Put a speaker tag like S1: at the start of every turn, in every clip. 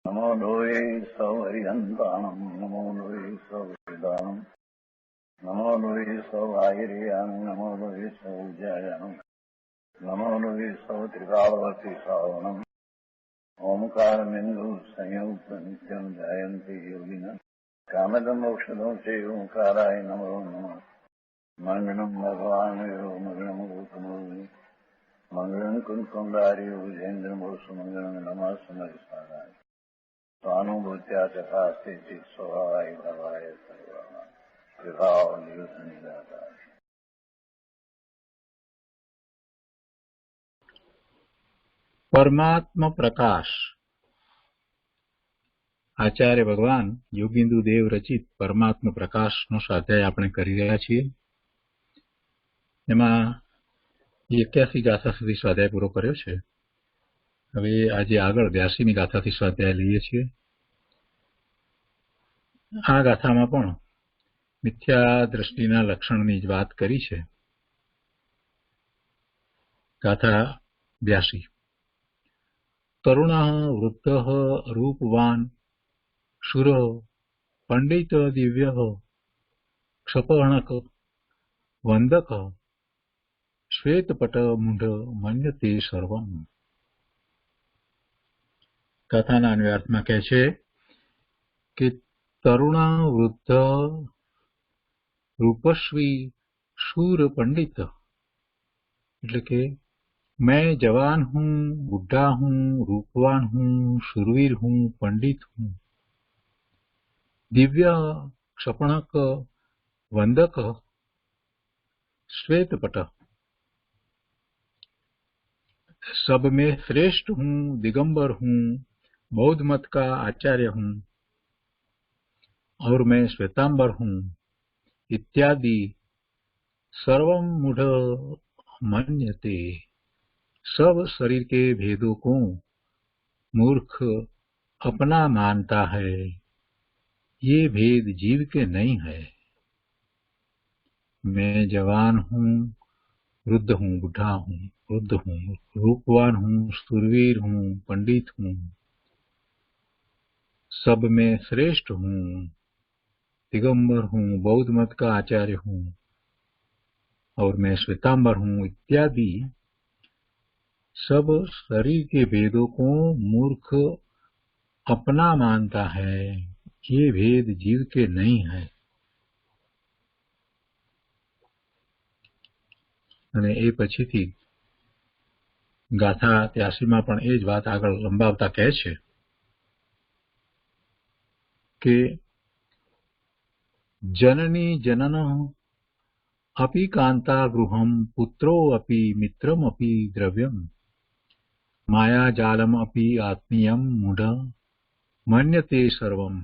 S1: नमो लोये सौहरिहन्ताणम् नमो लोये सौहृदानम् नमो लोये सौभागिर्याम् नमो लोये सौज्यायाम् नमो लोये सौत्रिकावती सावनम् ओंकारमिन्दु संयुक्त नित्यम् ध्यायन्ति योगिनः कामदम् औषधम् च ओंकाराय नमो नमः मङ्गलम् भगवान् मङ्गलम् गौतमोऽग्नि मङ्गलम् कुन्कुण्डार्यो विजेन्द्रमोसुमङ्गलम् नमः समरिसाराय स्वानुभूत्या चकास्ते चित् स्वभावाय भवाय सर्वाः कृपावलियुतनिदाता।
S2: परमात्मा प्रकाश आचार्य भगवान योगिंदु देव रचित परमात्मा प्रकाशનો સ્વાધ્યાય આપણે કરી રહ્યા છીએ। એમાં 81 ગાથા સુધી સ્વાધ્યાય પૂરો કર્યો છે। હવે આજે આગળ 82મી ગાથાથી સ્વાધ્યાય લઈએ છીએ। આ ગાથામાં પણ મિથ્યા દ્રષ્ટિના લક્ષણની જ વાત કરી છે। ગાથા 82 તરુણઃ વૃદ્ધઃ રૂપવાન શુરઃ पंडित दिव्य क्षपणक वंदक श्वेतपट मूढ़ मन्यते सर्वम। कथाना अन्वयार्थ में कहे छे कि तरुण वृद्ध रूपस्वी शूर पंडित એટલે કે मैं जवान हूँ, बुढ़ा हूँ, रूपवान हूँ, शूरवीर हूँ, पंडित हूँ, दिव्य क्षपणक वंदक श्वेतपट सब में श्रेष्ठ हूँ, दिगंबर हूँ, बौद्ध मत का आचार्य हूँ और मैं श्वेतांबर हूँ इत्यादि सर्वम मूढ़ मन्यते सब शरीर के भेदों को मूर्ख अपना मानता है। ये भेद जीव के नहीं है। मैं जवान हूँ, वृद्ध हूँ, बुढ़ा हूँ, वृद्ध हूँ, रूपवान हूँ, शूरवीर हूँ, पंडित हूँ, सब में श्रेष्ठ हूँ, दिगंबर हूँ, बौद्ध मत का आचार्य हूँ और मैं श्वेतांबर हूँ इत्यादि सब शरीर के भेदों को मूर्ख अपना मानता है। ये भेद जीव के नहीं है। અને એ પછીથી ગાથા 83માં પણ એ જ વાત આગળ લંબાવતા કહે છે કે जननी जनन अपि कांता गृहम पुत्रो अपि मित्रम अपि द्रव्यम माया जालम अपि आत्मीयम मूढ़ मन्यते सर्वम।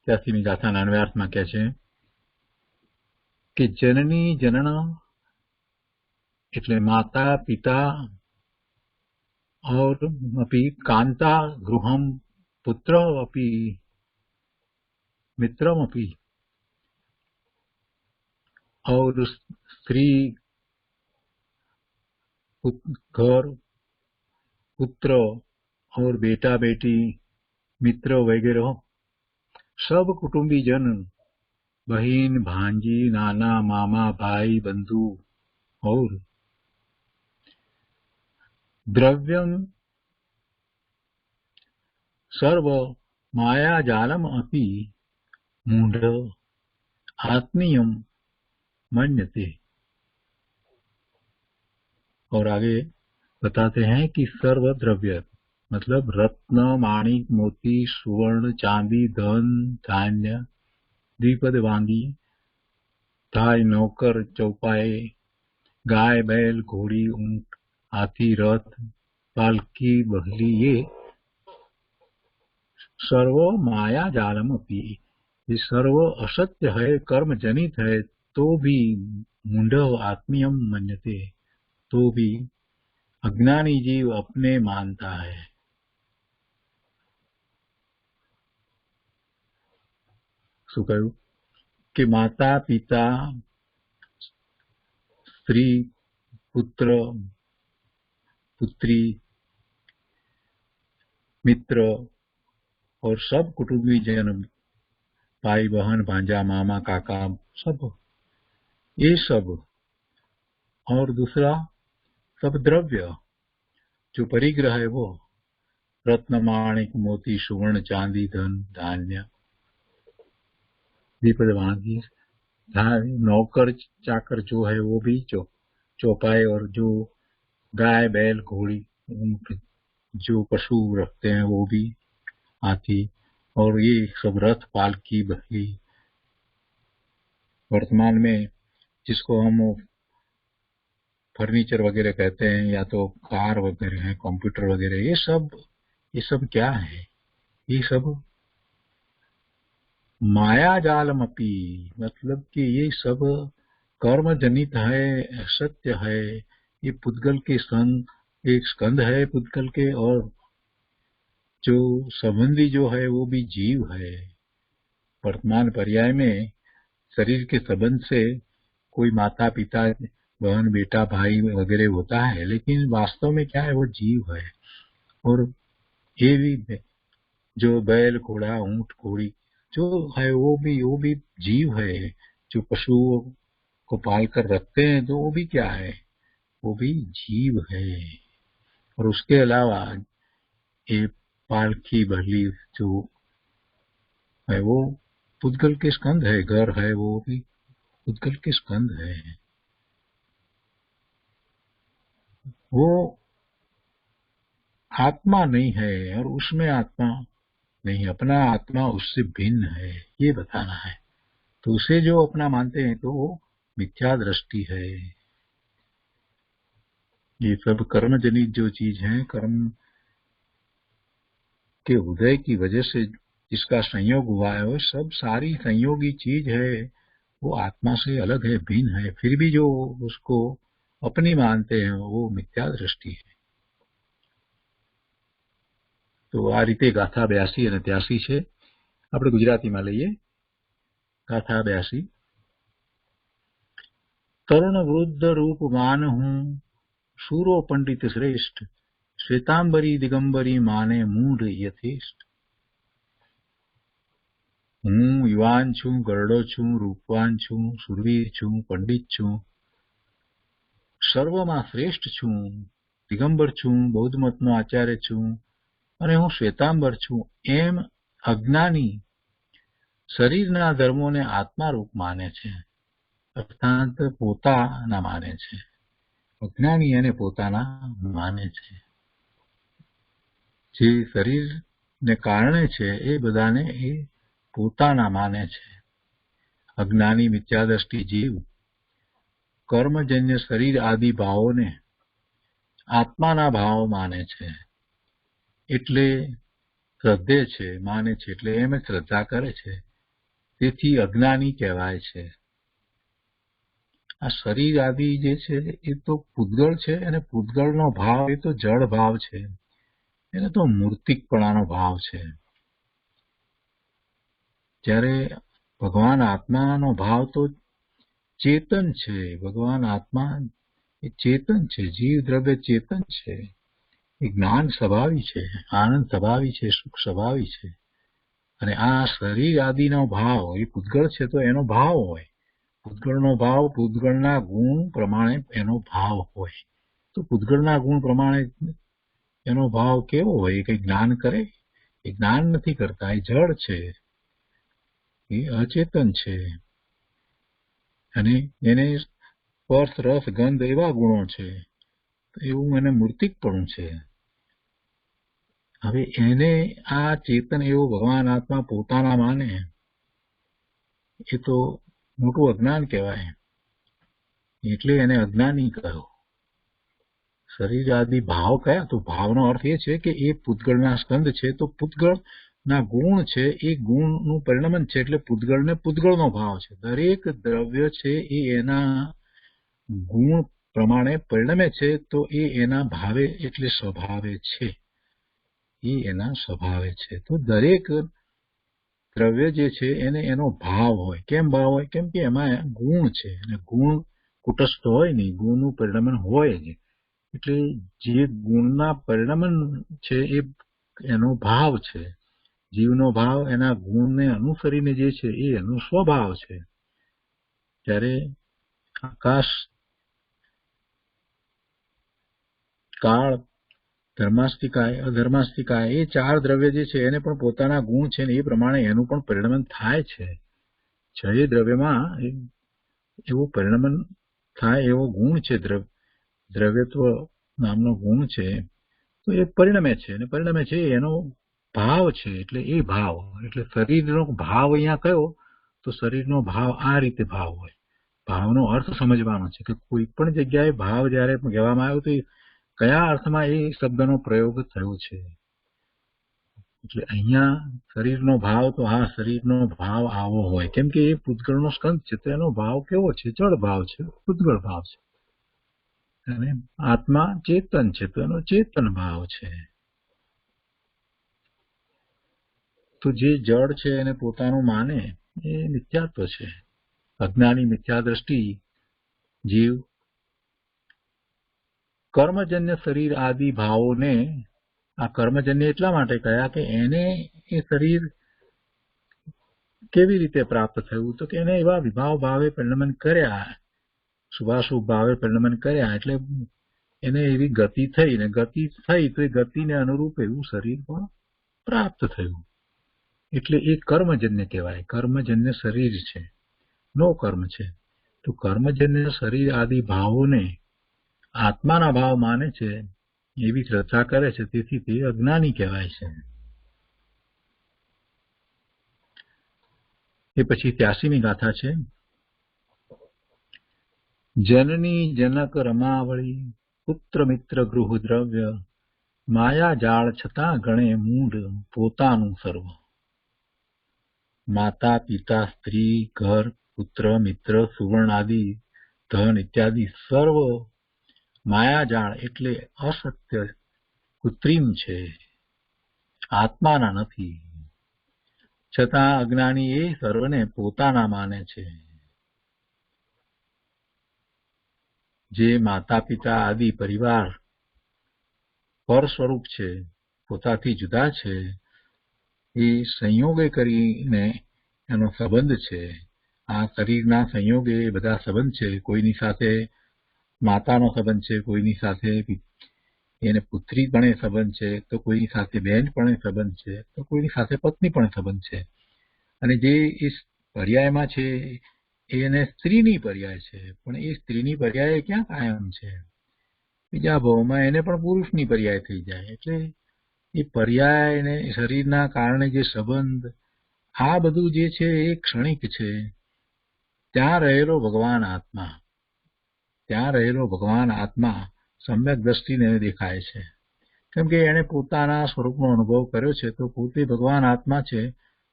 S2: 83મી ગાથાના અન્વયાર્થમાં કહે છે कि जननी जनन એટલે माता पिता और अपि कांता गृहम पुत्र अपि मित्रम अपि और स्त्री घर पुत्र और बेटा बेटी मित्र वगैरह सब कुटुंबी जन बहन भांजी नाना मामा भाई बंधु और द्रव्यम सर्व माया जालम अपि मूढ़ आत्मीयम मन्यते। और आगे बताते हैं कि सर्व द्रव्य मतलब रत्न माणिक मोती सुवर्ण चांदी धन धान्य द्विपद वांगी थाई नौकर चौपाए गाय बैल घोड़ी ऊंट हाथी रथ पालकी बहली ये सर्व माया जालम अपि ये सर्व असत्य है कर्म जनित है तो भी मूढ़ आत्मीयम मन्यते तो भी अज्ञानी जीव अपने मानता है। શું કહ્યું કે માતા પિતા स्त्री पुत्र पुत्री मित्र और सब कुटुंबी जन, भाई बहन भांजा मामा काका, सब ये सब। और दूसरा सब द्रव्य जो परिग्रह है वो रत्न माणिक मोती सुवर्ण चांदी धन धान्य दीपद वांगी, नौकर चाकर जो है वो भी चौपाए, और जो गाय बैल घोड़ी ऊंट जो पशु रखते हैं वो भी, हाथी, और ये सब रथ पालकी बहली, वर्तमान में जिसको हम फर्नीचर वगैरह कहते हैं या तो कार वगैरह है, कंप्यूटर वगैरह, ये सब क्या है? ये सब माया जालमपी, मतलब कि ये सब कर्म जनित है, सत्य है। ये पुद्गल के संग एक स्कंध है पुद्गल के, और जो संबंधी जो है वो भी जीव है। वर्तमान पर्याय में शरीर के संबंध से कोई माता पिता बहन बेटा भाई वगैरह होता है, लेकिन वास्तव में क्या है? वो जीव है। और ये भी जो बैल घोड़ा ऊंट घोड़ी जो है वो भी जीव है। जो पशुओं को पाल कर रखते हैं तो वो भी क्या है? वो भी जीव है। और उसके अलावा ये पालकी बहली जो है वो पुद्गल के स्कंध है, घर है वो भी पुद्गल के स्कंध है। वो आत्मा नहीं है और उसमें आत्मा नहीं, अपना आत्मा उससे भिन्न है, ये बताना है। तो उसे जो अपना मानते हैं तो वो मिथ्या दृष्टि है। ये सब कर्म जनित जो चीज है, कर्म के उदय की वजह से जिसका संयोग हुआ है, वो सब सारी संयोगी चीज है, वो आत्मा से अलग है, भिन्न है। फिर भी जो उसको अपनी मानते हैं वो मिथ्या दृष्टि है। તો આ રીતે ગાથા 82 અને 83 છે. આપણે ગુજરાતીમાં લઈએ. ગાથા 82. તરુણ વૃદ્ધ રૂપ માન હું, શૂરો પંડિત શ્રેષ્ઠ, શ્વેતાંબરી દિગંબરી માને મૂઢ યથેષ્ટ. હું યુવાન છું, ગરડો છું, રૂપવાન છું, સુરવીર છું, પંડિત છું, સર્વમાં શ્રેષ્ઠ છું, દિગંબર છું, બૌદ્ધ મતનો આચાર્ય છું, અને હું શ્વેતાંબર છું, એમ અજ્ઞાની શરીરના ધર્મોને આત્મારૂપ માને છે, અર્થાત પોતાના માને છે. અજ્ઞાની એને પોતાના માને છે. જે શરીરને કારણે છે એ બધાને એ પોતાના માને છે. અજ્ઞાની મિથ્યાદ્રષ્ટિ જીવ કર્મજન્ય શરીર આદિ ભાવોને આત્માના ભાવ માને છે, એટલે શ્રદ્ધે છે, માને છે, એટલે એમ શ્રદ્ધા કરે છે. તેથી અજ્ઞાની કહેવાય છે. આ શરીર આદિ જે છે એ તો પૂતગળ છે, અને પૂતગળનો ભાવ એ તો જળ ભાવ છે, એને તો મૂર્તિકપણાનો ભાવ છે. જ્યારે ભગવાન આત્માનો ભાવ તો ચેતન છે. ભગવાન આત્મા એ ચેતન છે, જીવ દ્રવ્ય ચેતન છે, એ જ્ઞાન સ્વભાવી છે, આનંદ સ્વભાવી છે, સુખ સ્વભાવી છે. અને આ શરીર આદિનો ભાવ એ પૂતગળ છે તો એનો ભાવ હોય. પૂતગળનો ભાવ પૂતગળના ગુણ પ્રમાણે એનો ભાવ હોય. તો પૂતગળના ગુણ પ્રમાણે એનો ભાવ કેવો હોય? કઈ જ્ઞાન કરે? એ જ્ઞાન નથી કરતા, એ જળ છે, એ અચેતન છે. અને એને સ્પર્શ રસ ગંધ એવા ગુણો છે, એવું એને મૂર્તિકપણું છે. હવે એને આ ચેતન એવો ભગવાન આત્મા પોતાના માને એ તો મોટું અજ્ઞાન કહેવાય, એટલે એને અજ્ઞાની કહ્યો. શરીર આદિ ભાવ કયા? તો ભાવનો અર્થ એ છે કે એ પૂતગળના સ્કંદ છે, તો પૂતગળના ગુણ છે, એ ગુણનું પરિણમન છે, એટલે પૂતગળને પૂતગળનો ભાવ છે. દરેક દ્રવ્ય છે એ એના ગુણ પ્રમાણે પરિણમે છે, તો એ એના ભાવે એટલે સ્વભાવે છે, એ એના સ્વભાવે છે. તો દરેક દ્રવ્ય જે છે એને એનો ભાવ હોય. કેમ ભાવ હોય? કેમ કે એમાં ગુણ છે, અને ગુણ કુટસ્થ હોય નહીં, ગુણનું પરિણમન હોય જ. એટલે જે ગુણના પરિણમન છે એ એનો ભાવ છે. જીવનો ભાવ એના ગુણને અનુસરીને જે છે એ એનો સ્વભાવ છે. ત્યારે આકાશ, કાળ, ધર્માસ્તિકાય, અધર્માસ્તિકાય એ ચાર દ્રવ્ય જે છે એને પણ પોતાના ગુણ છે ને એ પ્રમાણે એનું પણ પરિણમન થાય છે. છ દ્રવ્યમાં એવું પરિણમન થાય એવો ગુણ છે, દ્રવ્યત્વ નામનો ગુણ છે. તો એ પરિણમે છે અને પરિણમે છે એનો ભાવ છે. એટલે એ ભાવ એટલે શરીરનો ભાવ અહીંયા કયો, તો શરીરનો ભાવ આ રીતે ભાવ હોય. ભાવનો અર્થ સમજવાનો છે કે કોઈ પણ જગ્યાએ ભાવ જયારે કહેવામાં આવ્યો તો કયા અર્થમાં એ શબ્દનો પ્રયોગ થયો છે. એટલે અહીંયા શરીરનો ભાવ, તો હા શરીરનો ભાવ આવો હોય, કેમ કે એ પૂતગળનો સ્કંદ છે તો એનો ભાવ કેવો છે? જળ ભાવ છે, પૂતગળ ભાવ છે. અને આત્મા ચેતન છે તો એનો ચેતન ભાવ છે. તો જે જળ છે એને પોતાનું માને એ મિથ્યાત્વ છે. અજ્ઞાની મિથ્યા દ્રષ્ટિ જીવ કર્મજન્ય શરીર આદિ ભાવોને, આ કર્મજન્ય એટલા માટે કહ્યા કે એને એ શરીર કેવી રીતે પ્રાપ્ત થયું, તો કે એને એવા વિભાવ ભાવે પરિણમન કર્યા, શુભાશુભ ભાવે પરિણમન કર્યા, એટલે એને એવી ગતિ થઈ, ને ગતિ થઈ તો એ ગતિને અનુરૂપ એવું શરીર પણ પ્રાપ્ત થયું. એટલે એ કર્મજન્ય કહેવાય. કર્મજન્ય શરીર છે, નો કર્મ છે. તો કર્મજન્ય શરીર આદિ ભાવોને આત્માના ભાવ માને છે, એવી શ્રદ્ધા કરે છે, તેથી તે અજ્ઞાની કહેવાય છે. એ પછી 83મી ગાથા છે. જનની જનક રમાવળી, પુત્ર મિત્ર ગૃહ દ્રવ્ય, માયા જાળ છતાં ગણે મૂઢ પોતાનું સર્વ. માતા પિતા સ્ત્રી ઘર પુત્ર મિત્ર સુવર્ણ આદિ ધન ઇત્યાદિ સર્વ માયાજાળ એટલે અસત્ય, કૃત્રિમ છે, આત્માના નથી. છતાં અજ્ઞાની એ સર્વને પોતાના માને છે. જે માતા પિતા આદિ પરિવાર પર સ્વરૂપ છે, પોતાથી જુદા છે, એ સંયોગે કરીને એનો સંબંધ છે. આ શરીરના સંયોગે બધા સંબંધ છે. કોઈની સાથે માતાનો સંબંધ છે, કોઈની સાથે એને પુત્રી પણ સંબંધ છે, તો કોઈની સાથે બહેન પણ સંબંધ છે, તો કોઈની સાથે પત્ની પણ સંબંધ છે. અને જે એ પર્યાયમાં છે એને સ્ત્રીની પર્યાય છે, પણ એ સ્ત્રીની પર્યાય ક્યાં કાયમ છે? બીજા ભાવમાં એને પણ પુરુષની પર્યાય થઈ જાય. એટલે એ પર્યાય ને શરીરના કારણે જે સંબંધ, આ બધું જે છે એ ક્ષણિક છે. ત્યાં રહેલો ભગવાન આત્મા, ત્યાં રહેલો ભગવાન આત્મા સમ્યક દ્રષ્ટિને દેખાય છે, કેમ કે એને પોતાના સ્વરૂપનો અનુભવ કર્યો છે. તો પોતે ભગવાન આત્મા છે,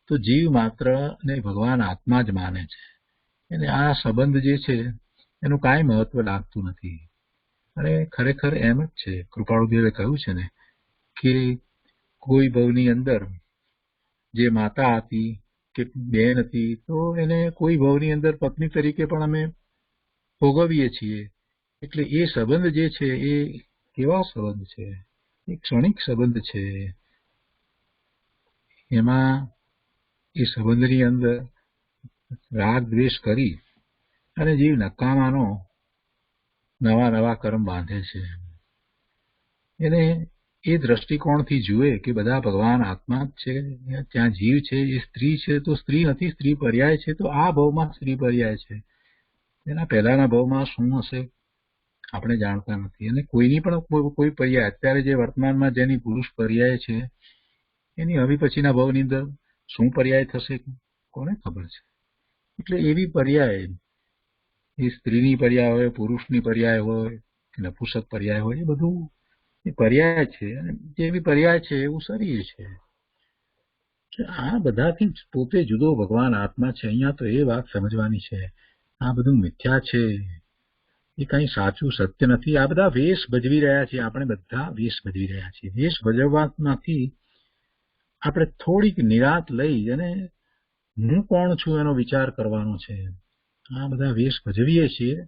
S2: તો જીવ માત્ર ને ભગવાન આત્મા જ માને છે. અને આ સંબંધ જે છે એનું કાંઈ મહત્વ લાગતું નથી. અને ખરેખર એમ જ છે. કૃપાળુદેવે કહ્યું છે ને કે કોઈ ભવની અંદર જે માતા હતી કે બેન હતી, તો એને કોઈ ભવની અંદર પત્ની તરીકે પણ અમે ભોગવીએ છીએ. એટલે એ સંબંધ જે છે એ કેવા સંબંધ છે? એ ક્ષણિક સંબંધ છે. એમાં એ સંબંધની અંદર રાગ દ્વેષ કરી અને જીવ નકામાનો નવા નવા કર્મ બાંધે છે. એને એ દ્રષ્ટિકોણથી જુએ કે બધા ભગવાન આત્મા જ છે, ત્યાં જીવ છે, એ સ્ત્રી છે તો સ્ત્રી નથી, સ્ત્રી પર્યાય છે, તો આ ભાવમાં સ્ત્રી પર્યાય છે. એના પહેલાના ભાવમાં શું હશે આપણે જાણતા નથી. અને કોઈની પણ કોઈ પર્યાય, અત્યારે જે વર્તમાનમાં જેની પુરુષ પર્યાય છે, એની હવે પછીના ભાવની અંદર શું પર્યાય થશે કોને ખબર છે. એટલે એવી પર્યાય, એ સ્ત્રીની પર્યાય હોય, પુરુષની પર્યાય હોય, નપુંસક પર્યાય હોય, એ બધું એ પર્યાય છે. અને જેવી પર્યાય છે એવું શરીર છે. આ બધાથી પોતે જુદો ભગવાન આત્મા છે. અહીંયા તો એ વાત સમજવાની છે. આ બધું મિથ્યા છે, એ કઈ સાચું સત્ય નથી. આ બધા વેશ ભજવી રહ્યા છીએ, આપણે બધા વેશ ભજવી રહ્યા છીએ. વેશ ભજવવામાંથી આપણે થોડીક નિરાત લઈ અને હું કોણ છું એનો વિચાર કરવાનો છે. આ બધા વેશ ભજવીએ છીએ,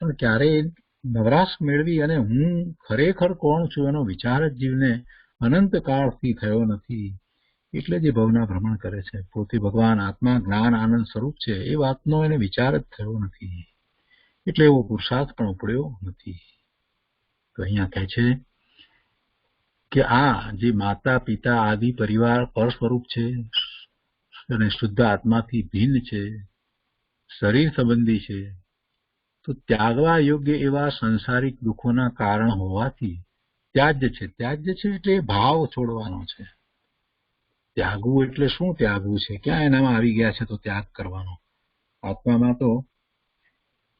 S2: પણ ક્યારેય નવરાશ મેળવી અને હું ખરેખર કોણ છું એનો વિચાર જ જીવને અનંત કાળથી થયો નથી, એટલે જે ભવના ભ્રમણ કરે છે. પોતે ભગવાન આત્મા જ્ઞાન આનંદ સ્વરૂપ છે એ વાતનો એને વિચાર જ થયો નથી, એટલે એવો પુરુષાર્થ પણ ઉપડ્યો નથી. તો અહીંયા કહે છે કે આ જે માતા પિતા આદિ પરિવાર પર સ્વરૂપ છે અને શુદ્ધ આત્માથી ભિન્ન છે, શરીર સંબંધી છે, તો ત્યાગવા યોગ્ય એવા સંસારિક દુઃખોના કારણ હોવાથી ત્યાજ્ય છે. ત્યાજ્ય છે એટલે ભાવ છોડવાનો છે. ત્યાગવું એટલે શું ત્યાગવું છે? ક્યાં એનામાં આવી ગયા છે તો ત્યાગ કરવાનો? આત્મામાં તો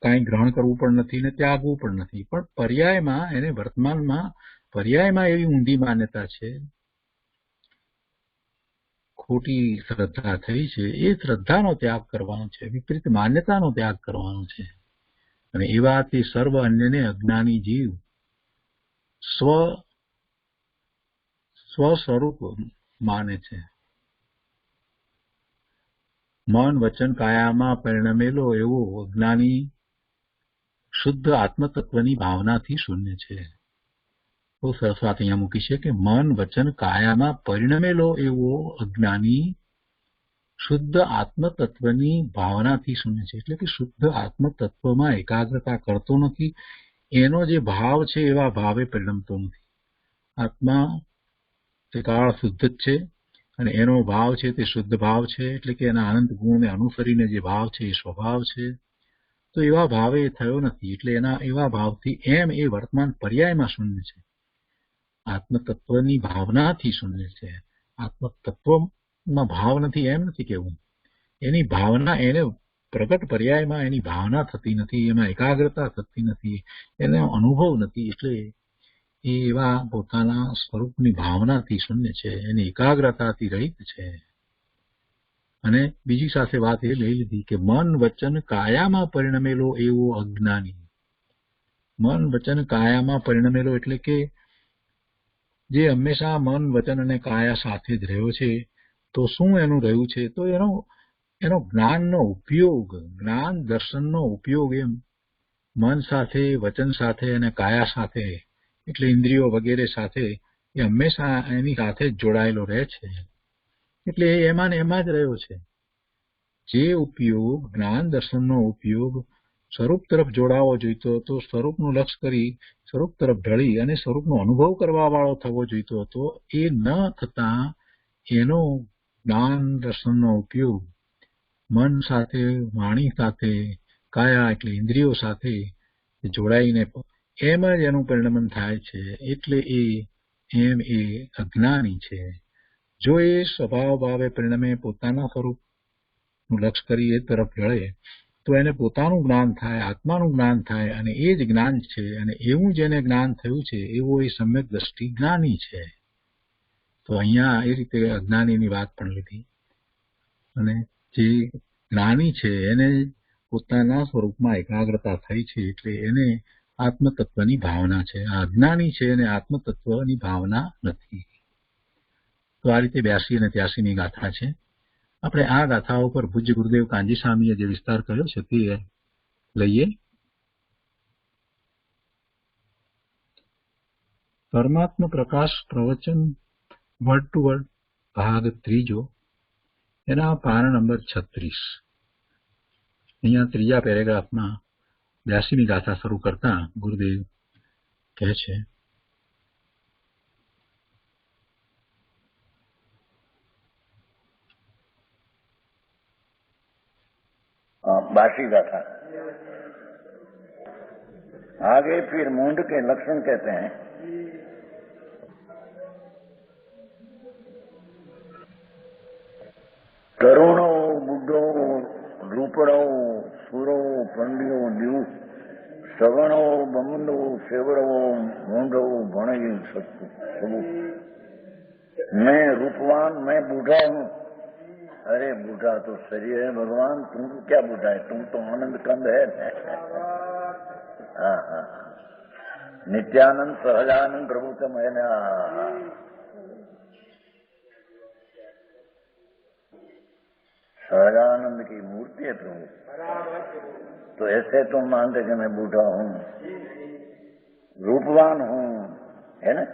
S2: કાંઈ ગ્રહણ કરવું પણ નથી ને ત્યાગવું પણ નથી, પણ પર્યાયમાં એને વર્તમાનમાં પર્યાયમાં એવી ઊંધી માન્યતા છે, ખોટી શ્રદ્ધા થઈ છે, એ શ્રદ્ધાનો ત્યાગ કરવાનો છે, વિપરીત માન્યતાનો ત્યાગ કરવાનો છે. અને એવા તે સર્વ અન્યને અજ્ઞાની જીવ સ્વસ્વરૂપ માને છે. મન વચન કાયામાં પરિણમેલો એવો અજ્ઞાની શુદ્ધ આત્મતત્વની ભાવનાથી શૂન્ય છે. બહુ સરસ વાત અહીંયા મૂકી છે કે મન વચન કાયામાં પરિણમેલો એવો અજ્ઞાની શુદ્ધ આત્મતત્વની ભાવનાથી શૂન્ય છે. એટલે કે શુદ્ધ આત્મતત્વમાં એકાગ્રતા કરતો નથી, એનો જે ભાવ છે એવા ભાવે પરિણમતો નથી. આત્મા તે કાળ શુદ્ધ જ છે અને એનો ભાવ છે તે શુદ્ધ ભાવ છે, એટલે કે એના અનંત ગુણને અનુસરીને જે ભાવ છે એ સ્વભાવ છે. તો એવા ભાવે એ થયો નથી, એટલે એના એવા ભાવથી એમ એ વર્તમાન પર્યાયમાં શૂન્ય છે, આત્મતત્વની ભાવનાથી શૂન્ય છે. આત્મતત્વમાં ભાવ નથી એમ નથી કેવું, એની ભાવના એને પ્રગટ પર્યાયમાં એની ભાવના થતી નથી, એમાં એકાગ્રતા થતી નથી, એનો અનુભવ નથી, એટલે એ એવા પોતાના સ્વરૂપની ભાવનાથી શૂન્ય છે, એની એકાગ્રતાથી રહિત છે. અને બીજી સાથે વાત એ લઈ લીધી કે મન વચન કાયામાં પરિણમેલો એવો અજ્ઞાની. મન વચન કાયામાં પરિણમેલો એટલે કે જે હંમેશા મન વચન અને કાયા સાથે જ રહ્યો છે, તો શું એનું રહ્યું છે? તો એનો જ્ઞાનનો ઉપયોગ, જ્ઞાન દર્શનનો ઉપયોગ એમ મન સાથે, વચન સાથે અને કાયા સાથે, એટલે ઇન્દ્રિયો વગેરે સાથે એ હંમેશા એની સાથે જ જોડાયેલો રહે છે, એટલે એમાં ને એમાં જ રહ્યો છે. જે ઉપયોગ, જ્ઞાન દર્શનનો ઉપયોગ સ્વરૂપ તરફ જોડાવો જોઈતો હતો, સ્વરૂપનું લક્ષ્ય કરી સ્વરૂપ તરફ ઢળી અને સ્વરૂપનો અનુભવ કરવા વાળો થવો જોઈતો હતો, એ ન થતા એનો જ્ઞાન દર્શનનો ઉપયોગ મન સાથે, વાણી સાથે, કાયા એટલે ઇન્દ્રિયો સાથે જોડાઈને એમ જ એનું પરિણમન થાય છે, એટલે એ અજ્ઞાની છે. જો એ સ્વભાવ ભાવે પરિણમે પોતાના સ્વરૂપનું લક્ષ્ય કરી એ તરફ ઢળે તો એને પોતાનું જ્ઞાન થાય, આત્માનું જ્ઞાન થાય, અને એ જ જ્ઞાન છે. અને એવું જેને જ્ઞાન થયું છે એવો એ સમ્યક દ્રષ્ટિ જ્ઞાની છે. તો અહીંયા એ રીતે અજ્ઞાનીની વાત પણ લીધી. અને જે જ્ઞાની છે એને પોતાના સ્વરૂપમાં એકાગ્રતા થઈ છે, એટલે એને આત્મતત્વની ભાવના છે. આ અજ્ઞાની છે અને આત્મતત્વની ભાવના નથી. તો આ રીતે 82 અને 83ની ગાથા છે. આપણે આ ગાથાઓ પર પૂજ્ય ગુરુદેવ કાનજી સ્વામીએ જે વિસ્તાર કર્યો છે તે લઈએ. પરમાત્મ પ્રકાશ પ્રવચન વર્ડ ટુ વર્ડ ભાગ 3, એના પાના નંબર 36. અહીંયા ત્રીજા પેરેગ્રાફમાં 82ની ગાથા શરૂ કરતા ગુરુદેવ કહે છે,
S1: बासी गाथा। आगे फिर मूंड के लक्षण कहते हैं। तरुणो, बुढ़ो, रूपड़ो, सुरो, पंडियो, न्यू, सगणो, बमंडो, सेवड़ो, मूंढो, भणई, सबू। मैं रूपवान, मैं बूढ़ा हूँ। अरे बूढ़ा तो शरीर है भगवान, तुम क्या बूढ़ा है, तुम तो आनंद कंद है। हाँ हाँ, नित्यानंद सहजानंद प्रभु तम है ना। सहजानंद की मूर्ति है प्रभु, तो ऐसे तुम मानते कि मैं बूढ़ा हूँ, रूपवान हूँ, है ना।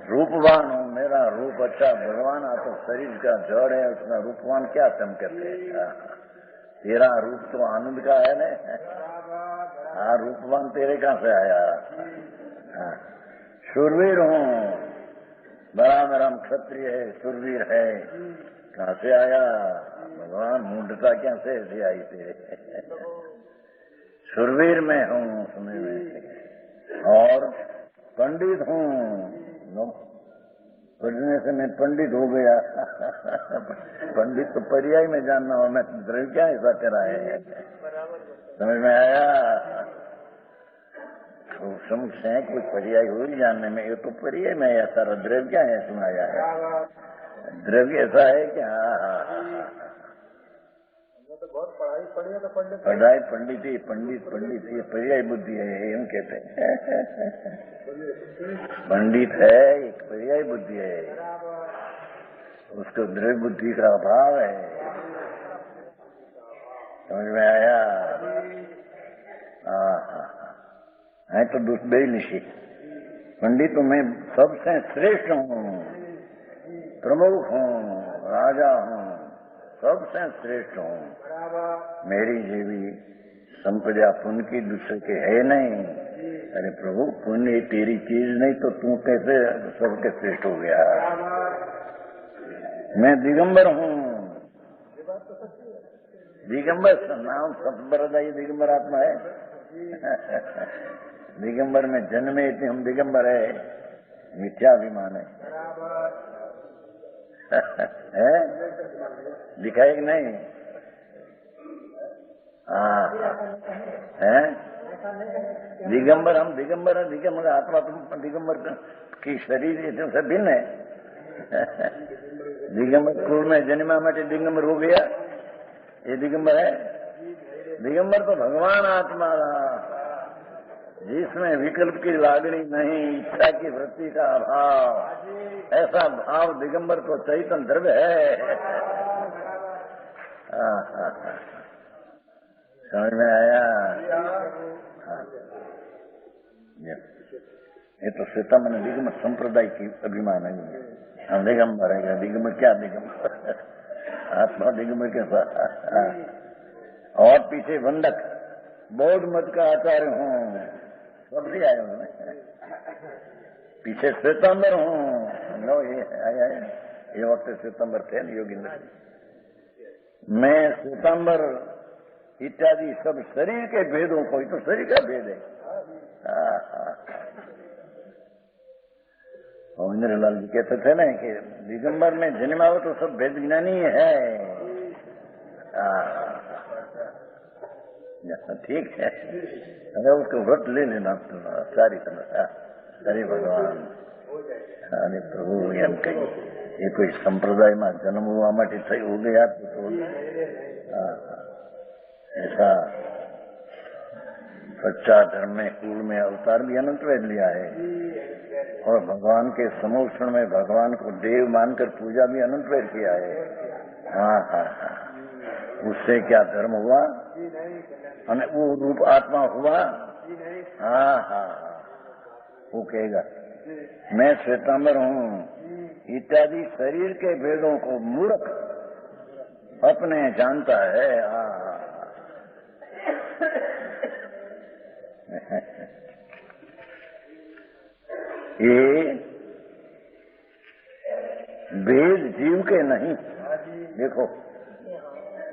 S1: रूपवान हूँ, मेरा रूप अच्छा, भगवान आ तो शरीर का जड़ है, उसका रूपवान क्या तुम कहते हैं? तेरा रूप तो आनंद का है ना। हाँ, रूपवान तेरे कहाँ से आया? हाँ, शूरवीर हूँ, बड़ा मेरा क्षत्रिय है, शूरवीर है, कहाँ से आया भगवान? मूढ़ता क्या से ऐसी आई तेरे? शूरवीर में हूँ समय में, और पंडित हूँ, पढ़ने से मैं पंडित हो गया। पंडित तो पर्याय में जानना हो, मैं द्रव्य क्या ऐसा करा है? समझ में आया? तो समझ से कोई पर्याय हो ही जानने में, ये तो पर्याय में आया सारा। द्रव्य क्या है सुनाया है? द्रव्य ऐसा है कि
S3: तो बहुत पढ़ाई पढ़ी है तो पंडित
S1: पढ़ाई पंडित पंडित ये पर्याय बुद्धि है, हम कहते हैं। पंडित है एक पर्याय बुद्धि है, उसको द्रव्य बुद्धि का अभाव है। समझ में आया? है तो दूसरे निशी पंडित तो मैं सबसे श्रेष्ठ हूँ, प्रमुख हूँ, राजा हूँ, सबसे श्रेष्ठ हूँ। मेरी जीवी संपदा पुण्य की दूसरे के है नहीं। अरे प्रभु, पुण्य तेरी चीज नहीं तो तू कैसे सबके श्रेष्ठ हो गया? मैं दिगंबर हूँ, दिगंबर नाम संप्रदाय दिगंबर आत्मा है। दिगंबर में जन्मे इतने हम दिगंबर है, मिथ्याभिमान है। है? लिखा है कि नहीं? है दिगंबर, हम दिगंबर है, दिगंबर आत्मा तुम दिगंबर की शरीर से भिन्न है। दिगंबर कुल में जन्मा मटे दिगंबर हो गया, ये दिगंबर है। दिगंबर तो भगवान आत्मा जिसमें विकल्प की लागणी नहीं, इच्छा की वृत्ति का अभाव, ऐसा भाव दिगंबर तो चैतन्य द्रव्य है। समझ में आया? ये तो श्वेता मन दिगंबर संप्रदाय की अभिमान है। हम दिगंबर है, दिगंबर क्या दिगंबर? आत्मा दिगंबर के साथ। और पीछे वंदक, बौद्ध मत का आचार्य हूँ, सबसे आए हुए। पीछे श्वेतांबर हूँ, लो ये आया है, ये वक्त श्वेतांबर थे योगिंद्र। मैं श्वेतांबर इत्यादि सब शरीर के भेदों को, तो शरीर का भेद है। और इंद्रलाल जी कहते थे ना कि दिगंबर में जन्मा हो तो सब भेद ज्ञानी है। ठीक है, अगर उसको व्रत ले लेना तो सारी समस्या। अरे भगवान, अरे प्रभु, एम कही ये कोई संप्रदाय में जन्म हुआ माटे થઈ हो गया तो ऐसा सच्चा धर्म में कुल में अवतार भी अनंत वेद लिया है, और भगवान के समोषण में भगवान को देव मानकर पूजा भी अनंत वेद किया है। हाँ, उससे क्या धर्म हुआ? और वो रूप आत्मा हुआ। हाँ, वो कहेगा मैं श्वेतांबर हूँ इत्यादि शरीर के भेदों को मूर्ख अपने जानता है। ये भेद जीव के नहीं। देखो,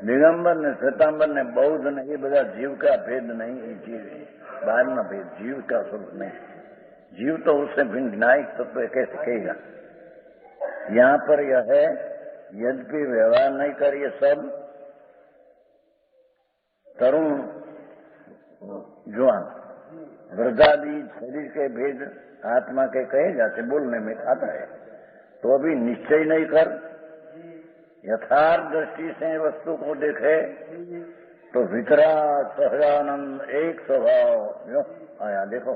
S1: दिगंबर ने, श्वेतांबर ने, बौद्ध ने, ये બધા जीव का भेद नहीं, ये जीव बाहर में भेद, जीव का स्वरूप नहीं। जीव तो उससे भिन्न न्यायिक तत्व कैसे कहेगा? यहाँ पर यह है, यद्यपि व्यवहार नहीं कर, ये सब तरुण जवान वृद्धादि शरीर के भेद आत्मा के कहे जाते, बोलने में आता है, तो अभी निश्चय नहीं कर, यथार्थ दृष्टि से वस्तु को देखे तो वितराग सहजानंद एक स्वभाव जो आया। देखो,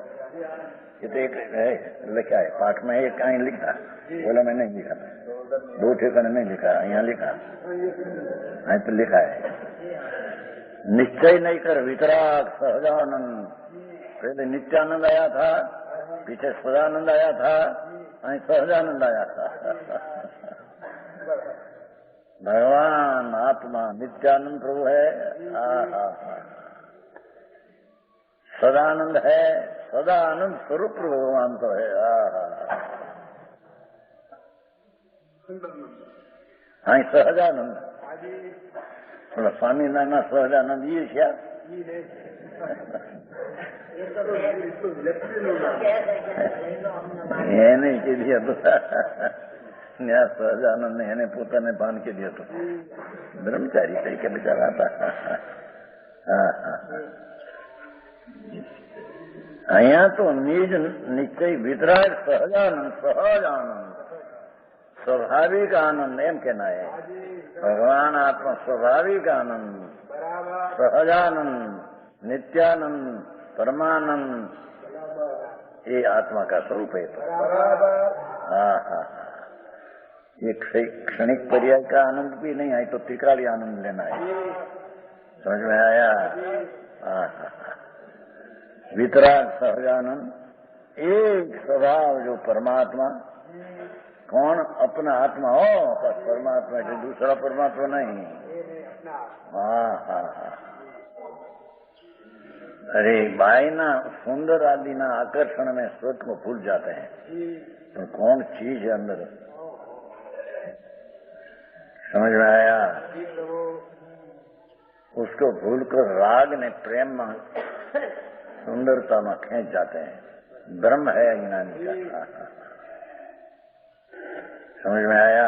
S1: ये तो एक है, लिखा है पाठ में, एक कहीं लिखा, बोला मैं नहीं लिखा, दो ठिकाने नहीं लिखा, यहाँ लिखा है तो लिखा है, निश्चय नहीं कर वितराग सहजानंद। पहले नित्यानंद आया था, पीछे सदानंद आया था, અહીં સહજાનંદ આયા भगवान आत्मा नित्यानंद प्रभु है। सदानंद है, सदा आनंद स्वरूप भगवान तो है। हाँ सहजानंद बोला स्वामी नाना सहजानंद ये क्या એને કીધી હતું ત્યાં સહજાનંદ એને પોતાને ભાન કીધી હતું બ્રહ્મચારી તરીકે બિચારા હતા। અહીંયા તો નિજ નિશ્ચય વિતરાગ સહજાનંદ સહજાનંદ स्वाभाविक आनंद एम कहना है। भगवान आत्मा स्वाभाविक आनंद सहजानंद नित्यानंद परमानंद ये आत्मा का स्वरूप है। हाँ ये क्षणिक पर्याय का आनंद भी नहीं है तो त्रिकाली आनंद लेना है। समझ में आया? वितराग सहजानंद एक स्वभाव जो परमात्मा कौन अपना आत्मा हो बस परमात्मा के दूसरा परमात्मा नहीं। हाँ अरे बाई ना सुंदर आदि ना आकर्षण में स्वत को भूल जाते हैं तो कौन चीज है अंदर समझ में आया? उसको भूलकर राग ने प्रेम में सुंदरता में खींच जाते हैं। ब्रह्म है अज्ञानी का। समझ में आया?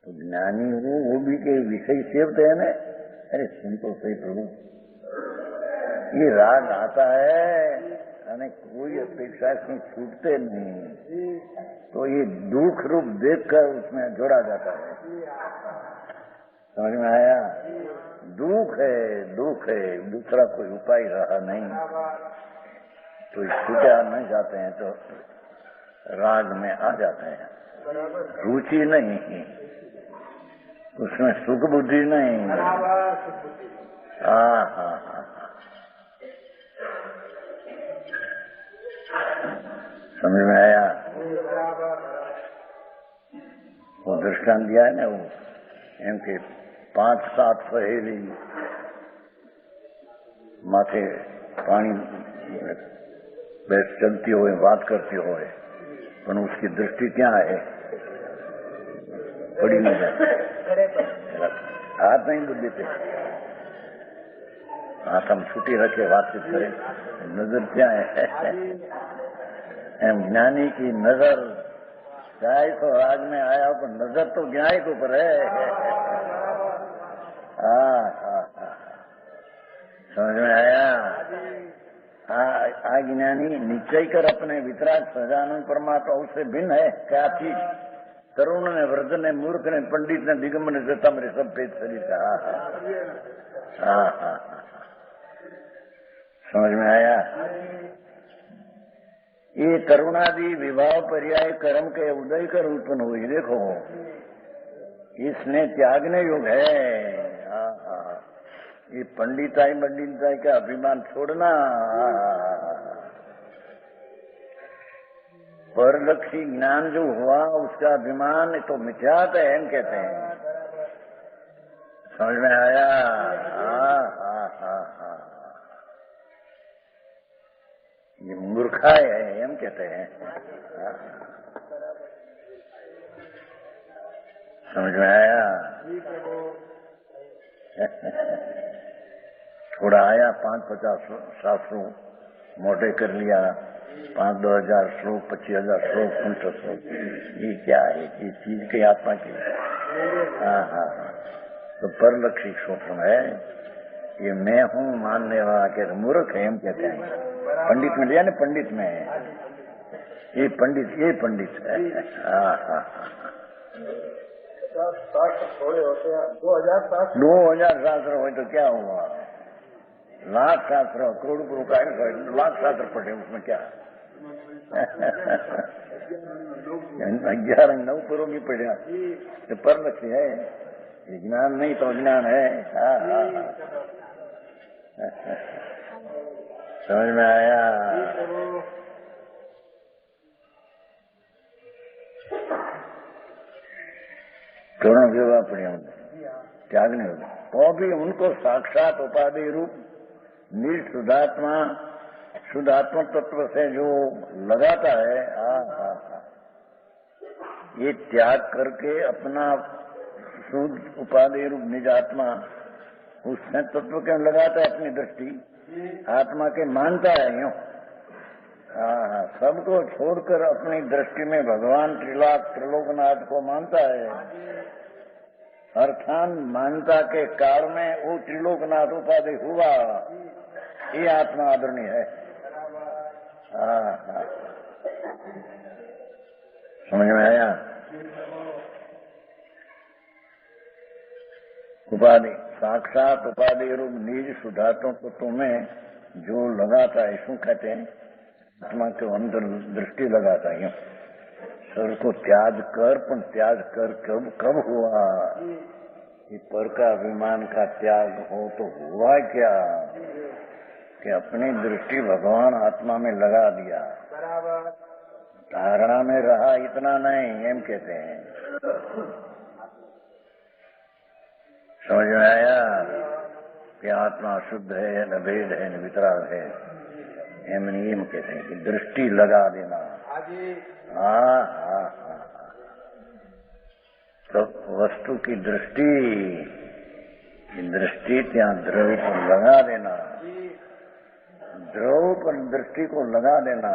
S1: तो ज्ञानी वो भी के विषय सेवते हैं ना। अरे सुन तो सही प्रभु ये राग आता है अने कोई अपेक्षा इसमें छूटते नहीं तो ये दुख रूप देखकर उसमें जोड़ा जाता है। समझ में आया? दुख है दूसरा कोई उपाय रहा नहीं तो छूटा नहीं जाते हैं तो राग में आ जाते हैं। रुचि नहीं उसमें सुख बुद्धि नहीं। हाँ समझ में आया? वो दृष्टांत दिया है ना वो एम के 5-7 सहेली माथे पानी बैठ चलती हो बात करती हो पर उसकी दृष्टि क्या है पड़ी नहीं जाती हाथ नहीं बुद्धि थे हाथ हम छुट्टी रखे बातचीत करें नजर क्या है एम ज्ञानी की नजर चाहे तो राग में आया पर नजर तो ज्ञानी के ऊपर है। समझ में आया? ज्ञानी निश्चय कर अपने वितराग सजानंद परमात्मा उससे भिन्न है। क्या चीज? तरुण ने वृद्ध ने मूर्ख ने पंडित ने दिगंबर ने जता मेरे सब पेट शरीर का। समझ में आया? ये करुणादि विभाव पर्याय कर्म के उदय कर उत्पन्न हुई। देखो इसने त्यागने योग है। ये पंडिताई का अभिमान छोड़ना परलक्षी ज्ञान जो हुआ उसका अभिमान तो मिथ्यात है हम कहते हैं। समझ में आया? ये मूर्खा है हम कहते हैं। समझ में आया? थोड़ा आया 5-50 शास्त्रों मोटे कर लिया 5-2 हजार श्लोक 25,000 श्लोक 50 श्लोक ये क्या है ये चीज की आत्मा की। तो परलक्षी सूक्ष्म है ये मैं हूँ मानने वाला के मूर्ख है हम कहते हैं। पंडित में लिया ना पंडित में ये पंडित है। 2000 शास्त्र हो तो क्या हुआ? लाख शास्त्र करोड़ का 1,00,000 शास्त्र पढ़े उसमें क्या 11-9 करोड़ भी पढ़ा तो परलक्ष्य है। ज्ञान नहीं तो अज्ञान है। समझ में आया? तोरण विवाह पड़े होंगे,
S3: जी हाँ,
S1: त्याग नहीं होगा, तो भी उनको साक्षात उपाधि रूप निज शुद्धात्मा तत्व से जो लगाता है, ये त्याग करके अपना शुद्ध उपाधि रूप निज आत्मा उससे तत्व के लगाता है अपनी दृष्टि, आत्मा के मानता है यूं। सबको छोड़कर अपनी दृष्टि में भगवान त्रिलोकनाथ को मानता है, अर्थात मानता के काल में वो त्रिलोकनाथ उपाधि हुआ, ये आत्मा आदरणीय है। समझ में आया? उपाधि साक्षात उपाधि रूप निज शुद्धात्मा को तुम्हें जो लगाता है, इसको कहते हैं आत्मा के अंदर दृष्टि लगाता है। सर को त्याग कर, पण त्याग कर कब हुआ? ये पर का अभिमान का त्याग हो तो हुआ क्या कि अपनी दृष्टि भगवान आत्मा में लगा दिया, धारणा में रहा इतना नहीं, एम कहते हैं। समझ में आया कि आत्मा शुद्ध है, न भेद है, न वितराग है, एम कहते हैं कि दृष्टि लगा देना। तो वस्तु की दृष्टि त्या द्रव्य पर लगा देना, द्रव्य पर दृष्टि को लगा देना,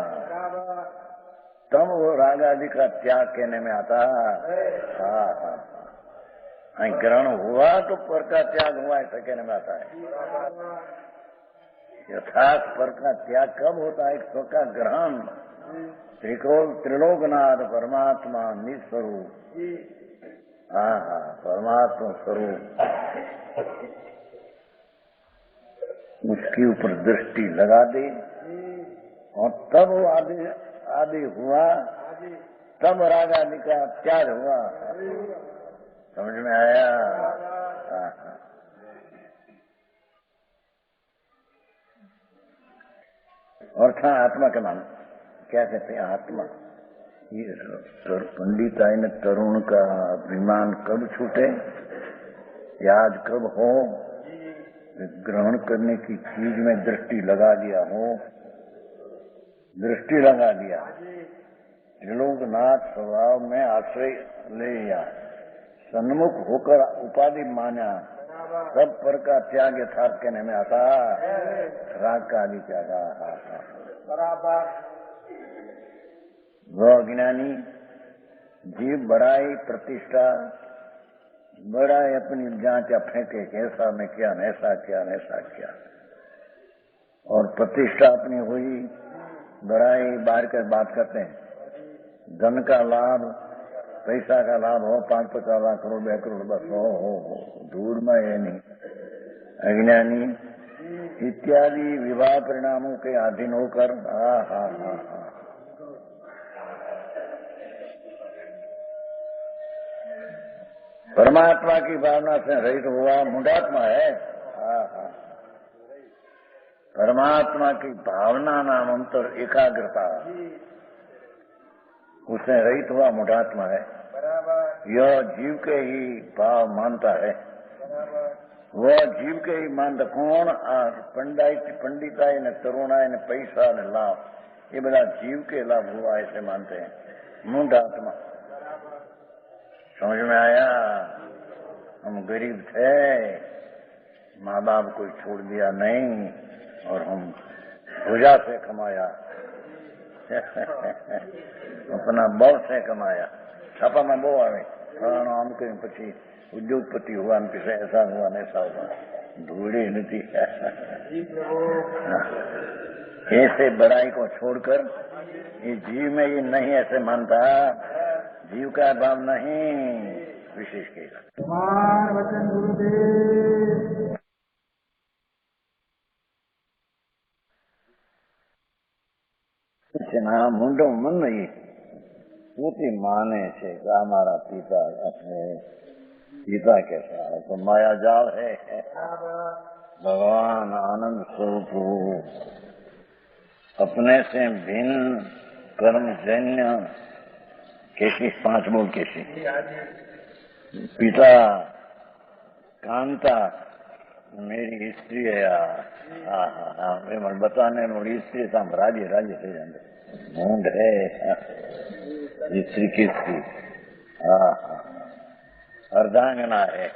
S1: तब वो राग आदि का त्याग कहने में आता है। ग्रहण हुआ तो पर का त्याग हुआ ऐसा कहने में आता है। यथार्थ पर का त्याग कब होता है? स्व का ग्रहण, त्रिलोकनाथ परमात्मा निस्वरूप, परमात्मा स्वरूप, उसके ऊपर दृष्टि लगा दे और तब वो आदि हुआ, तब राग आदि का त्याग हुआ। समझ में आया? और था आत्मा के नाम क्या कहते हैं? आत्मा ये पंडित आय न तरुण का अभिमान कब छूटे, याद कब हो, ग्रहण करने की चीज में दृष्टि लगा दिया हो, दृष्टि लगा दिया, त्रिलोकनाथ स्वभाव में आश्रय ले लिया, सन्मुख होकर उपाधि माना, सब पर का त्याग यथार्थ कहने में आता, राग का आदि त्यागा। वो अज्ञानी जीव बड़ाई प्रतिष्ठा, बड़ाई अपनी जांच फेंके कैसा में क्या, ऐसा क्या, ऐसा क्या, और प्रतिष्ठा अपनी हुई, बड़ाई बाहर कर बात करते हैं, धन का लाभ, पैसा का लाभ हो, 5-50 लाख करोड़ 2 करोड़ बस हो, दूर में ये नहीं। अज्ञानी इत्यादि विवाह परिणामों के अधीन होकर परमात्मा की भावना से रहित हुआ, मूढ़ात्मा है। परमात्मा की भावना नाम अंतर एकाग्रता, उससे रहित हुआ मूढ़ात्मा है। यह जीव के ही भाव मानता है, वह जीव के ही मानता। कौन? पंडिताई ने तरुणाई ने पैसा ने लाभ, ये बड़ा जीव के लाभ हुआ ऐसे मानते हैं, मूढ़ात्मा। समझ में आया? हम गरीब थे, माँ बाप को छोड़ दिया नहीं, और हम भुजा से कमाया अपना बल से कमाया, छापाમાં બહુ આવે, ફલાણો આમ કર્યું પછી ઉદ્યોગપતિ हुआ, पीछे ऐसा हुआ ऐसा हुआ, ढूंढी नहीं। ऐसे बड़ाई को छोड़कर ये जीव में ये नहीं ऐसे मानता, जीव का भाव नहीं विशेष कहेगा।
S3: वचन गुरुदेव।
S1: ના મૂંઢો મન નહીં પોતે માને છે કે આ મારા પિતા है, पिता कैसा है तो माया जाल है। भगवान आनंद स्वरूप अपने से भिन्न कर्मजन्य कैसी 5 बोल कैसी पिता कांता मेरी स्त्री है यार। हाँ हाँ हाँ, मैं बताने मेरी स्त्री साम राजी राजी थे जाते मूंड है स्त्री किसकी। हाँ हाँ, अर्धांगना है,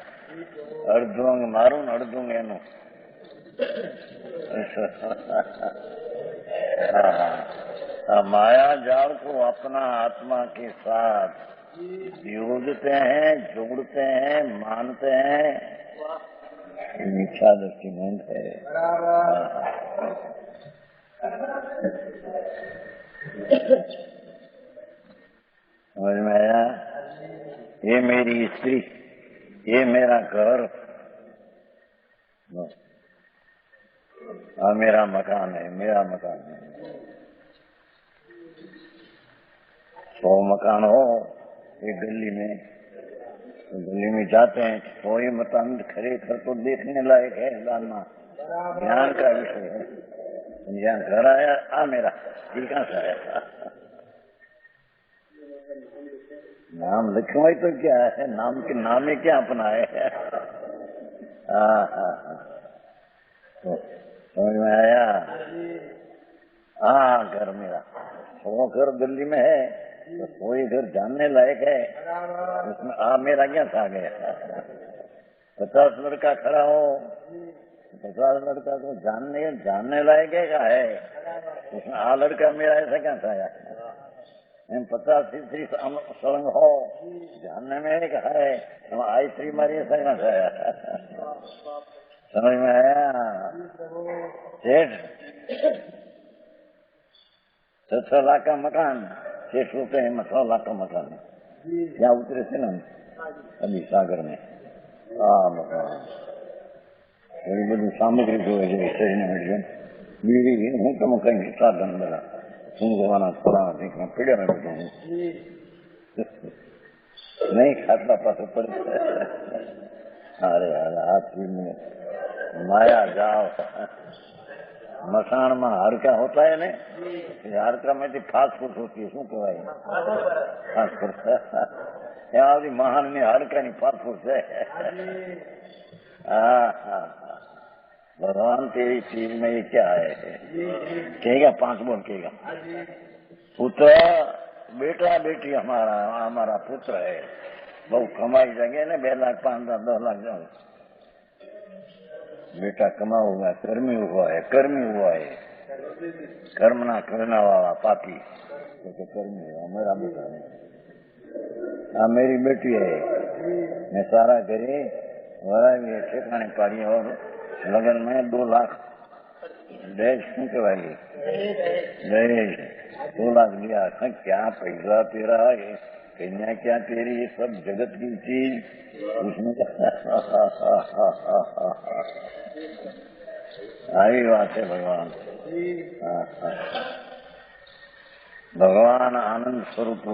S1: अर्धुंग मारू न अर्धुंग एनु। हाँ हाँ, माया जाल को अपना आत्मा के साथ जोड़ते हैं, जोड़ते हैं, मानते हैं, मिथ्या दृष्टिमंत है। समझ में आया? ये मेरी स्त्री, ये मेरा घर, मेरा मकान है, मेरा मकान है। 100 मकान हो एक गली में जाते हैं, 100 मकान खरेखर तो देखने लायक है, जानना ज्ञान का विषय है। यहाँ घर आया मेरा, ये कहाँ से आया? नाम लिखो ही तो क्या है, नाम ही क्या अपना है। हाँ हाँ हाँ, तो समझ में आया? हाँ, घर मेरा 100 घर दिल्ली में है, तो कोई घर जानने लायक है, उसमें मेरा क्या था गया? 50 लड़का खड़ा हो, 50 लड़का तो जानने लायक है क्या है? उसमें लड़का मेरा ऐसा क्या था? 50 स्त्री संग हो, जानने में क्या है? आई स्त्री मारी ऐसा क्या था? समझ में आया? सेठ 6 लाख का मकान, 6 रुपए में 6 लाख का मकान है। यहाँ उतरे थे ना अभी सागर में। मकान बड़ी बड़ी सामग्री जो है बीड़ी हूँ तो कहीं साधन बना सुनवाना थोड़ा देखना पीड़े में बैठे नहीं खाता पास पर। अरे हाथ में माया जाओ मसाण में हाड़का होता है ने, हाड़का में फास्फोर्स होती है, शू कहवाय फास्फोर्स? यहाँ महान ने हाड़का नहीं फास्फोर्स है। भगवान तेरी चीज में ये क्या है? कहेगा 5 बोल कहेगा। पुत्र बेटा बेटी हमारा पुत्र है, बहु कमाई जगह ने 2 लाख 5 लाख 10 लाख जाओ, बेटा कमा हुआ है, कर्मी हुआ है, कर्म ना करने वाला पापी तो कर्मी हुआ। मेरा बेटा है, मेरी बेटी है, मैं सारा करे वाला भी ठिकाने पाड़ी और लगन में 2 लाख दहेज शू कहवाई दहेज 2 लाख दिया। क्या पैसा तेरा है, कन्या क्या तेरी, ये सब जगत की चीज उसमें आई बात है। भगवान आनंद स्वरूप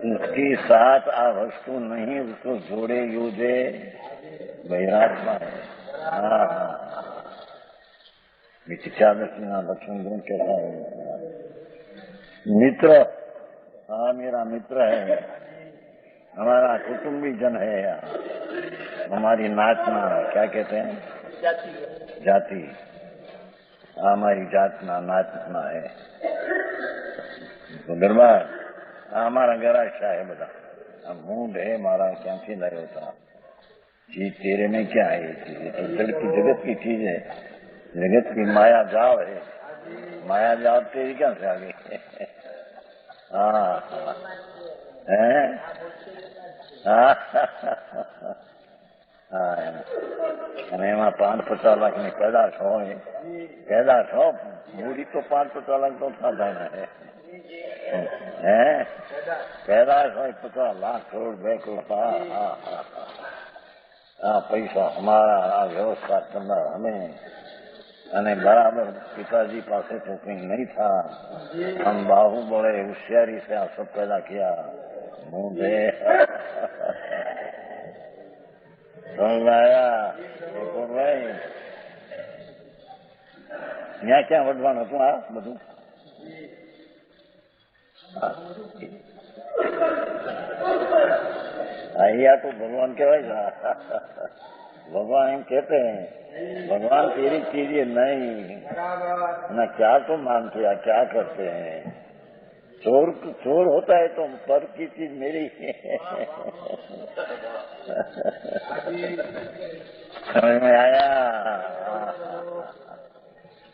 S1: उसके साथ वस्तु नहीं, उसको जोड़े यूजे वैरात्मा है। मिथ्या दृष्टि लक्षण गुण कैसा है? मित्र, मेरा मित्र है, हमारा कुटुंबी जन है यार, हमारी नाचना क्या कहते हैं जाति, हमारी जातना नाचना है। तो दरबार हमारा गराशा है बता, मूड है मारा क्या लायो था जी, तेरे में क्या है? तो जगत की चीज है, जगत की माया जाव है, माया जाव तेरी क्या से आगे? અને એમાં 5-50 લાખની પેદાશ હોય, મૂડી તો 5-50 લાખ તો થાય ને, पैदाश हो 50 लाख करोड़ 2 करोड़। पैसा हमारा व्यवस्था करना हमें, અને बराबर पिताजी पास तो कहीं नहीं था, हम बाहुबले होशियारी से सब पैदा किया। मुझे समझ आया भाई? यहाँ क्या वडवान હતું બધું? या तो भगवान कहवाएगा। भगवान एम कहते हैं भगवान तेरी चीज ये नहीं ना, क्या तो मानते हैं क्या करते हैं। चोर होता है तो पर की चीज मेरी समझ में आया।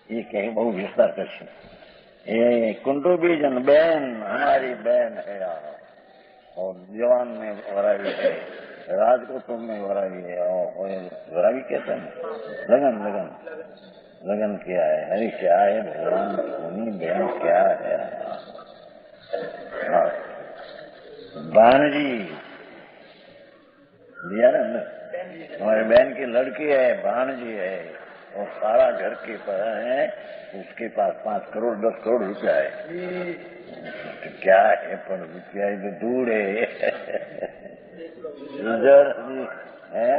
S1: ये कहीं बहुत विस्तार कर। ये कुंडुबीजन बहन हमारी बहन है यार, और जवान में वरावी है, राजकोट में वरावी है, और वरावी कहते हैं लगन लगन लगन किया है। अरे क्या है भगवान सोनी बहन क्या है। हाँ भानजी दिया ना, हमारे बहन की लड़की है, भानजी है, और सारा घर के पर है, उसके पास 5 करोड़ 10 करोड़ रुपया है। तो क्या है पर रुपया तो दूर है इधर है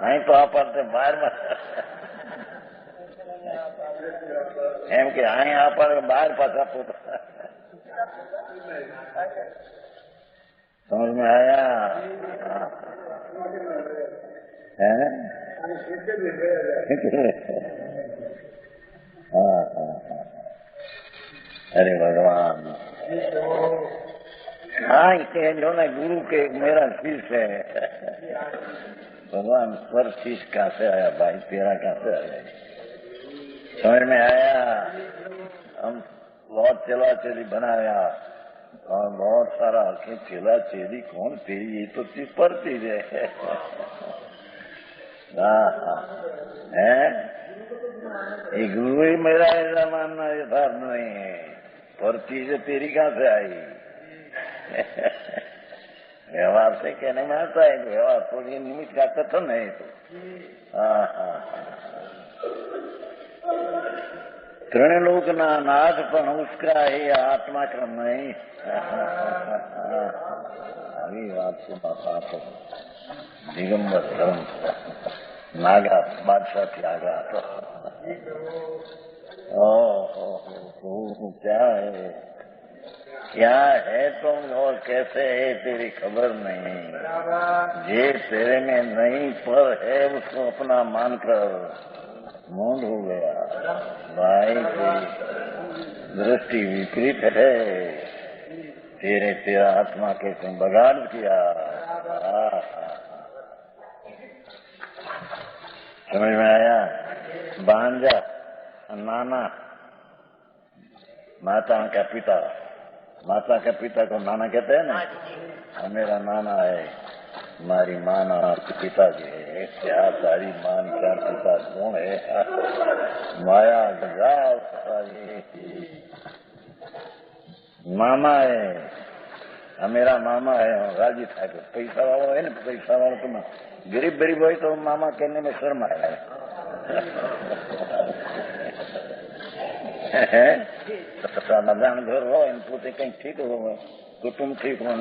S1: नहीं तो आप बाहर में एम के आई आप बाहर पास आपको समझ में आया है। हाँ हाँ हाँ, अरे भगवान। हाँ इसे जो ना गुरु के मेरा शिष्य है। भगवान पर शिष्य कहाँ से आया भाई, तेरा कहाँ से आया समझ में आया। हम बहुत चला चेली बनाया और बहुत सारा चेला चेली कौन तेरी, ये तो चीज पर चीज है। हाँ हाँ है, ये गुरु ही मेरा ऐसा मानना यथार्थ नहीं है, पर चीज तेरी कहाँ से आई। व्यवहार से कहने में आता है, व्यवहार तो ये निमित्त का कथन है तो। हाँ हाँ त्रिलोक ना नाथ पण उसका ही आत्मा का नहीं। अभी बात सुना था तो दिगंबर धर्म नागा बादशाह त्यागा तो क्या है तुम और कैसे है तेरी खबर नहीं। जे तेरे में नहीं पर है उसको अपना मानकर मूड हो गया। भाई की दृष्टि विपरीत है, तेरा आत्मा के तुम बगाड़ किया। समझ में आया। भांजा नाना माता का पिता, माता का पिता को नाना कहते हैं ना। मेरा नाना है, हमारी माना पिताजी है। क्या सारी मान क्या पिता कौन है, माया गजाल सारी मामा है। मेरा मामा है राजी ठाकुर, पैसा वाला है ना, पैसा वाला तो गरीब गरीब हो तो मामा कहने में शर्म आया है। साधारण घर हो पोते कहीं ठीक हो, कुटुंब ठीक हो,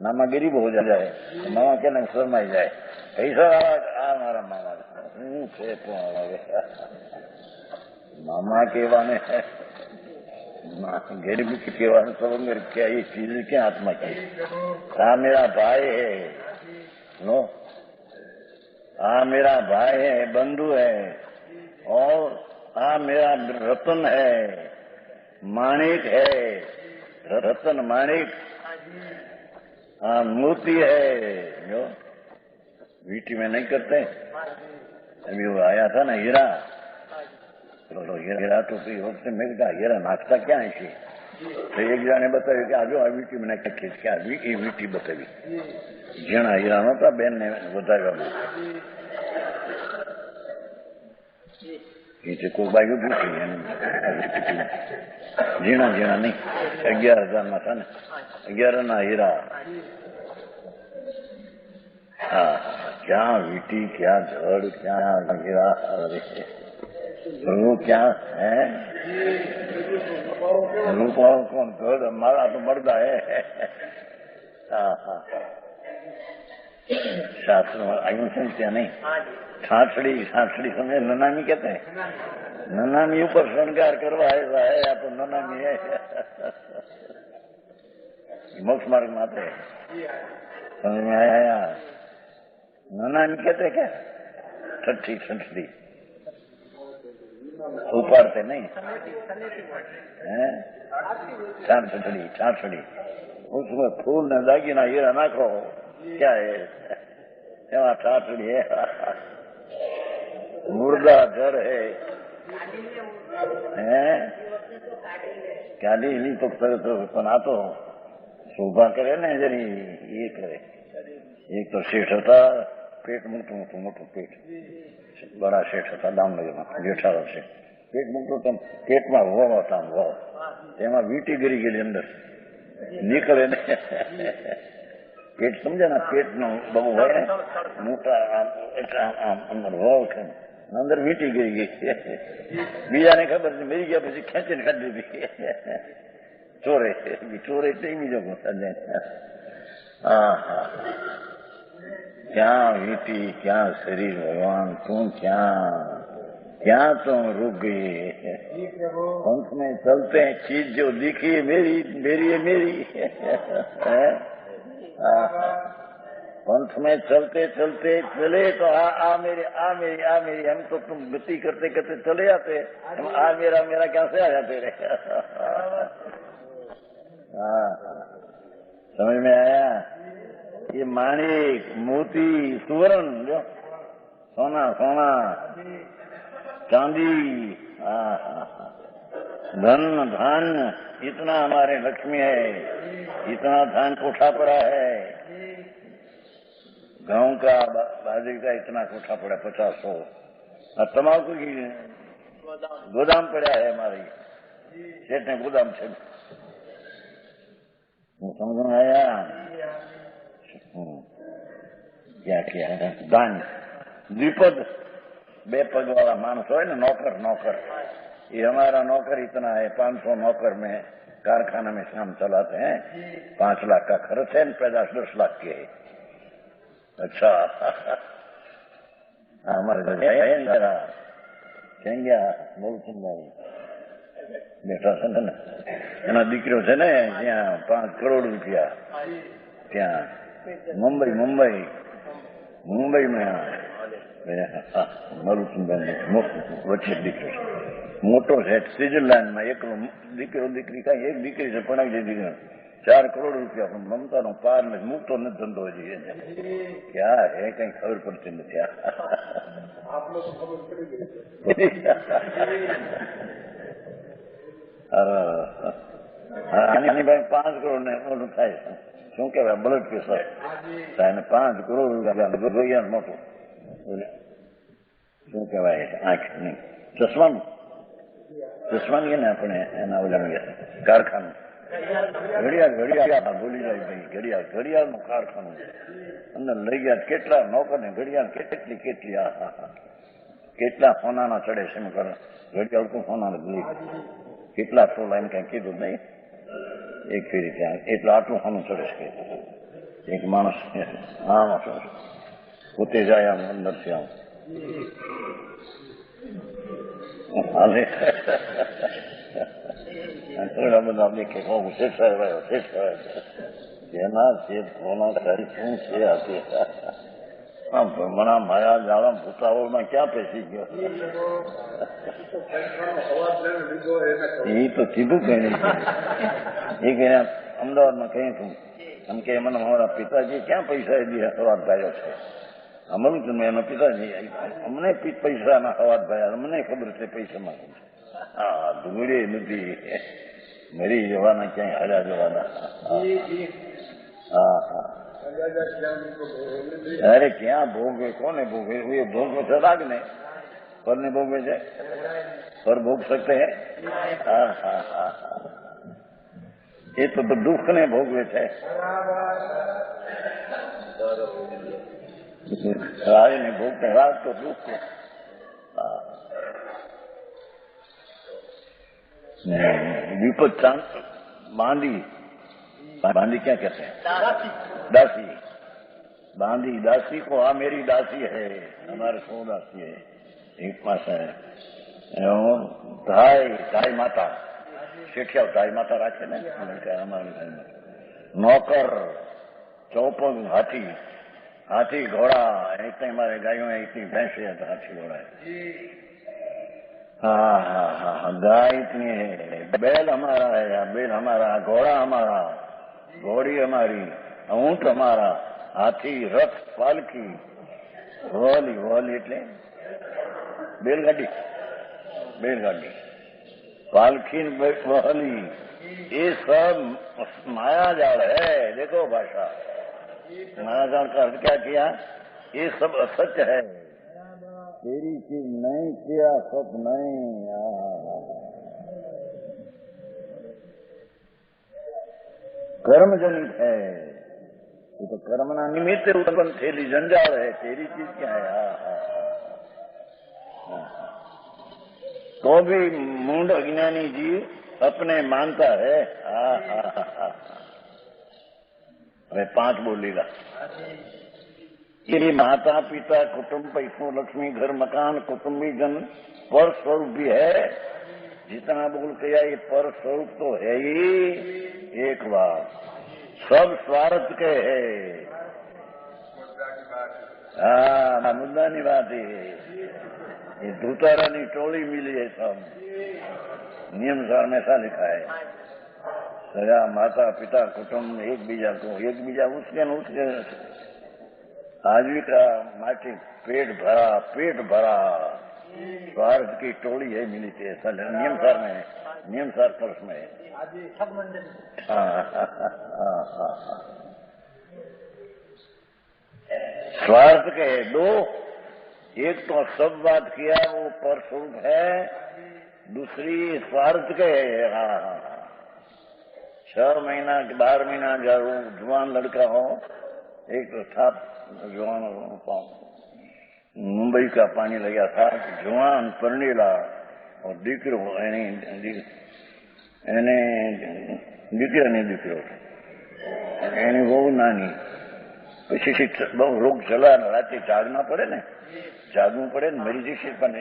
S1: मामा गरीब हो जाए, मामा कहने में शर्म आई जाए। पैसा वाला हमारा मामा से मामा के वाने गरीब की केवाने सब मेरे क्या ये चीज क्या आत्मा की। मेरा भाई है नो, मेरा भाई है, बंधु है, और मेरा रतन है, माणिक है, रतन माणिक, मोती है। जो वीटी में नहीं करते, अभी वो आया था ना हीरा, तो हीरा तो वक्त में कहा हीरा नाखता क्या है थी, तो एक जाने बताया कि आजो आ वीटी में खींच के આવી એ વીટી બતાવી જેણા હીરા નહોતા બેન ને વધારવામાં એ કોઈ બાજુ વીટી ઝીણા ઝીણા નહીં 11,000 ના था ને 11 ના हीरा। हाँ क्या वीटी क्या धड़ क्या हीरा, वो क्या है रूप कौन धड़, हमारा तो मर्दा है। हाँ हाँ शास्त्र में आयु क्या नहीं, छाछड़ी छाछड़ी समझे, ननामी कहते हैं, ननामी ऊपर श्रृंगार करवाएगा है या तो ननामी है। मोक्ष मार्ग में आते हैं समझ में आया? नाना नहीं कहते क्या? ठट्ठी ठट्ठी उपाड़ते नहीं है? छाछड़ी छाछड़ी उसमें फूल ने दागीना हीरा नाखो क्या है? एवं छाछड़ी है। मुर्दा घर है गाड़ी नहीं तो पण आ तो शोभा करे ने जरी ये करे। एक तो सेठ था पेट मोटू पेट बड़ा सेठ था दामनगर में जेठालाल से पेट मोटू तो पेट में वाव था वाव एमा वीटी गिरी गई अंदर निकले ने पेट समझे ना पेट नो बहु है मोटा अंदर वाव थे अंदर वीटी गिरी गई बीजा ने खबर नहीं मेरी क्या પછી ખેંચીને કાઢી દીધી ચોરે એટલે બીજો સમજે क्या वीटी क्या शरीर भगवान तुम क्या तुम रुक गए। पंथ में चलते हैं चीज जो दिखी है मेरी है मेरी पंथ में चलते चलते चले तो आ मेरी हम तो तुम गति करते करते चले जाते हम मेरा क्या से आ जाते रहे। समझ में आया? ये माणिक मोती सुवर्ण जो सोना चांदी धन धान इतना हमारे लक्ष्मी है इतना धान कोठा पड़ा है गेहूं का बाजरे का इतना कोठा पड़ा 50-100 और तंबाकू की गोदाम पड़ा है हमारी सेठ ने गोदाम से समझ में आया? क्या किया दान द्विपद 2 पग वाला मानस हो नौकर ये हमारा नौकर इतना है 500 नौकर में कारखाना में शाम चलाते हैं 5 लाख का खर्च है पैदाश 10 लाख के है। अच्छा हमारे क्या बोलते બેઠા છે ને એના દીકરો છે ને ત્યાં 5 કરોડ રૂપિયા ત્યાં મુંબઈ में મરુચંદન વચ્ચે દીકરો મોટો છે સ્વિટરલેન્ડ में એકલો દીકરો દીકરી કઈ એક દીકરી છે પણ દીકરી 4 કરોડ રૂપિયા પણ મમતાનો પાર ને મૂકતો નથી ધંધો હજી क्या है કઈ ખબર પડતી નથી। આની ભાઈ 5 કરોડ ને ઓલું થાય શું કહેવાય બ્લડ પ્રેશર થાય ને 5 કરોડ રૂપિયા જોઈએ મોટું શું કહેવાય આંખ નહીં ચશ્મા ને આપણે એના ઓલા કારખાનું ઘડિયાળ ભૂલી જાય ભાઈ ઘડિયાળનું કારખાનું અંદર લઈ ગયા કેટલા નોકર ને ઘડિયાળ કેટલી કેટલા સોનાના ચડે છે એમ કરે ઘડિયાળ તો સોનાના ભૂલી કેટલા તોલા એમ કઈ કીધું નહીં એક ફેરી ત્યાં એટલું આટલું સોનું ચડે છે એક માણસ આમાં પોતે જાય આમ અંદરથી આમ હાલે થોડા બધા દેખે શેઠ જેના છે કોના તારી શું છે આપી ભ્રમણા માયા જાળા ભૂતાવળમાં ક્યાં પેસી ગયો એ તો કીધું કઈ નહીં એ કઈ અમદાવાદમાં કહ્યું તું એમ કે મને મારા પિતાજી ક્યાં પૈસા હવાત ભાઈઓ છે અમારું તું એના પિતાજી અમને પૈસાના હવાત ભાઈ અમને ખબર છે પૈસામાં હા ધૂળે નથી મરી જવાના ક્યાંય હાલ્યા જવાના હા અરે ક્યાં ભોગવે કોને ભોગવે એ ભોગવે છે રાગ ને પરને ભોગવે છે પર ભોગ सकते हैं એ તો દુઃખ ને ભોગવે છે રાગ ને ભોગવે રાગ તો દુઃખ विपद चांद बांदी क्या कहते हैं दासी बांदी दासी को आ मेरी दासी है हमारे 100 दासी है एक पास है धाई माता શેઠિયા ધાઈ માતા રાખે ને હમારે નોકર चौपग हाथी, हाथी घोड़ा, इतने हमारे गायों है, इतनी भैंसे है, तो हाथी घोड़ा है। हाँ हाँ हाँ, गाय इतनी है, बैल हमारा है, बैल हमारा, घोड़ा हमारा, घोड़ी हमारी, ऊंट हमारा, हाथी, रथ, पालकी, वहली, वहली એટલે बैलगाड़ी, बैलगाड़ी, पालकी, वहली, ये सब माया जाल है। देखो भाषा, माया जाल का अर्थ क्या किया? ये सब असत्य है, तेरी चीज नहीं किया, सब नहीं। कर्म जनित है, ये तो कर्मना निमित्त उत्पन्न थेली जंजाल है, तेरी चीज क्या है? तो भी मूढ़ अज्ञानी जीव अपने मानता है। હવે 5 बोलेगा। ये माता पिता कुटुंब पैसों लक्ष्मी घर मकान कुटुंबी जन पर स्वरूप भी है। जितना बोल के ये पर स्वरूप तो है ही एक बार, सब स्वार्थ के है। हाँ, मुद्दा नहीं बात है। ये धूतारानी टोली मिली है, सब नियम सार में ऐसा लिखा है। सजा माता पिता कुटुंब एक बीजा को, एक बीजा उसके आजीविका माटी पेट भरा, पेट भरा, स्वार्थ की टोली है मिली थी, ऐसा नियम सार में, नियम सार पर्स में। स्वार्थ के दो, एक तो सब बात किया वो पर स्वरूप है, दूसरी स्वार्थ के। 6 महीना 12 महीना जवान लड़का हो, एक तो था जवान मुंबई का पानी लगा था, जवान परनेला और दीकरो दीकरो एनी बहू नानी, પછી બહુ રોગ ચલા, રાતે જાગના પડે ને, જાગવું પડે ને, મરી જશે, પણ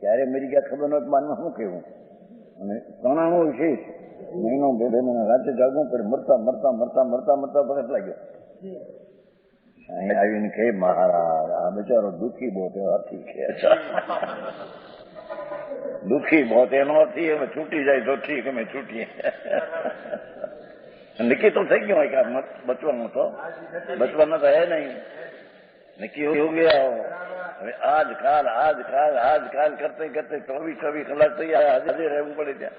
S1: ક્યારે મરી ગયા ખબર ન માનમાં શું કેવું, અને તણાણું છે, મહિનો 2 મહિના રાતે જાગવું પડે, મરતા મરતા મરતા મરતા મરતા પરત લાગ્યો। અહીં આવીને કે મહારાજ આ બિચારો દુઃખી બહુ હાથી છે। દુઃખી બહુ એનો અર્થ એ છૂટી જાય તો ઠીક, અમે છૂટીએ। નક્કી તો થઈ ગયું હોય કે બચવાનું તો બચવાના તો હે નહીં, નક્કી हो गया हो। હવે આજકાલ કરते करते 24 કલાક તો હાજર રહેવું પડે ત્યાં,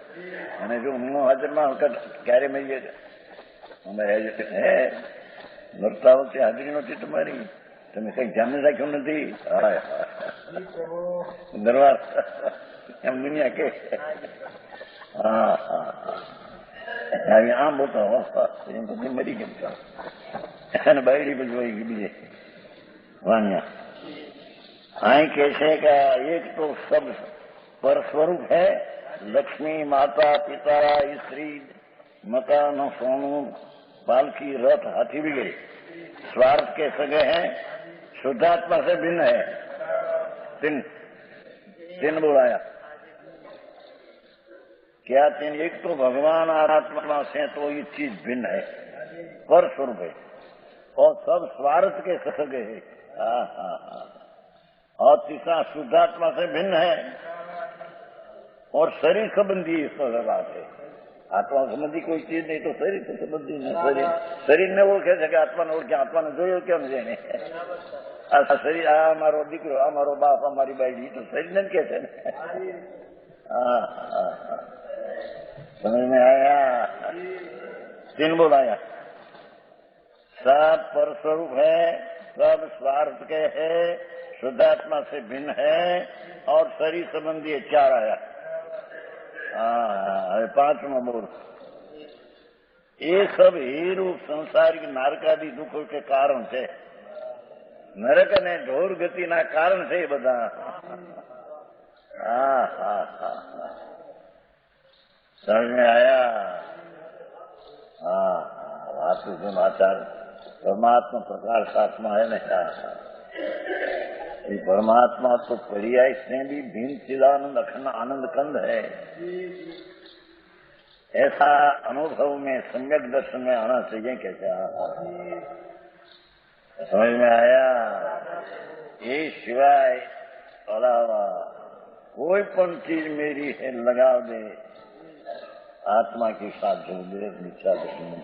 S1: અને જો હું હાજર ના ક્યારે મળી અમે હે મરતા વખતે હાજરી નહોતી તમારી, તમે કઈ ધ્યાન રાખ્યું નથી। દરબાર એમ દુનિયા કે આમ બોલતા એમ પછી મરી ગયો અને બાયડી બજવાઈ ગઈ બીજે વાણિયા। અહીં કે છે કે એક તો सब पर स्वरूप है, लक्ष्मी माता पिता स्त्री मकान सोनू पालकी रथ हाथी भी गए, स्वार्थ के सगे हैं, शुद्धात्मा से भिन्न है। तीन बोलाया क्या? तीन, एक तो भगवान आत्मा से तो ये चीज भिन्न है, पर स्वरूप है, और सब स्वार्थ के सगे है। और तीसरा शुद्धात्मा से भिन्न है और शरीर संबंधी बात है। आत्मा संबंधी कोई चीज नहीं तो शरीर से संबंधी नहीं। शरीर ने ओळखे છે કે આત્માને ઓળખે, આત્માને જોયો કેમ છે ને? આ શરીર, આ મારો દીકરો, આ મારો બાપ, આ મારી બાઈ, તો શરીરને જ કે છે ને। समझ में आया? 3 बोलाया, सब पर स्वरूप है, सब स्वार्थ के है, शुद्धात्मा से भिन्न है और शरीर संबंधी 4 आया। 5वां बोल, ये सब ही रूप संसारिक नारकादी दुखों के कारण है, नरक ने ढोर गति ना कारण है बधा। समझ में आया? वास्तु समाचार परमात्मा प्रकाश आत्मा है ना, ये परमात्मा तो पर्याय से भी भिन्न चिदानंद अखंड आनंद कंद है। ऐसा अनुभव में सम्यक दर्शन में आना चाहिए। कैसे समझ में आया? ये सिवाय अलावा कोई पण चीज मेरी है लगाव दे, आत्मा के साथ जोड़ दे, मिथ्या दर्शन में।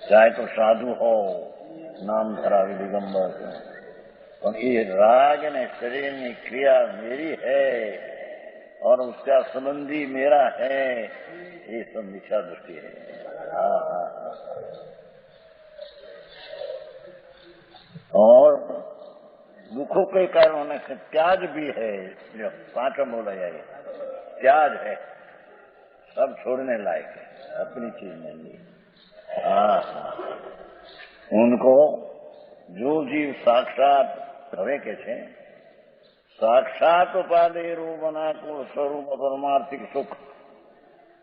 S1: चाहे तो साधु हो, नाम धरावी दिगंबर, पर ये राग ने शरीर की क्रिया मेरी है और उसका संबंधी मेरा है, ये सब मिथ्या दृष्टि है। और दुखों के कारण होने से त्याग भी है, जो पांचवा बोला जाए त्याग है, सब छोड़ने लायक है, अपनी चीज नहीं। उनको जो जीव साक्षात હવે કે છે સાક્ષાત ઉપાધિ રૂપ અનાકુળ સ્વરૂપ પરમાર્થિક સુખ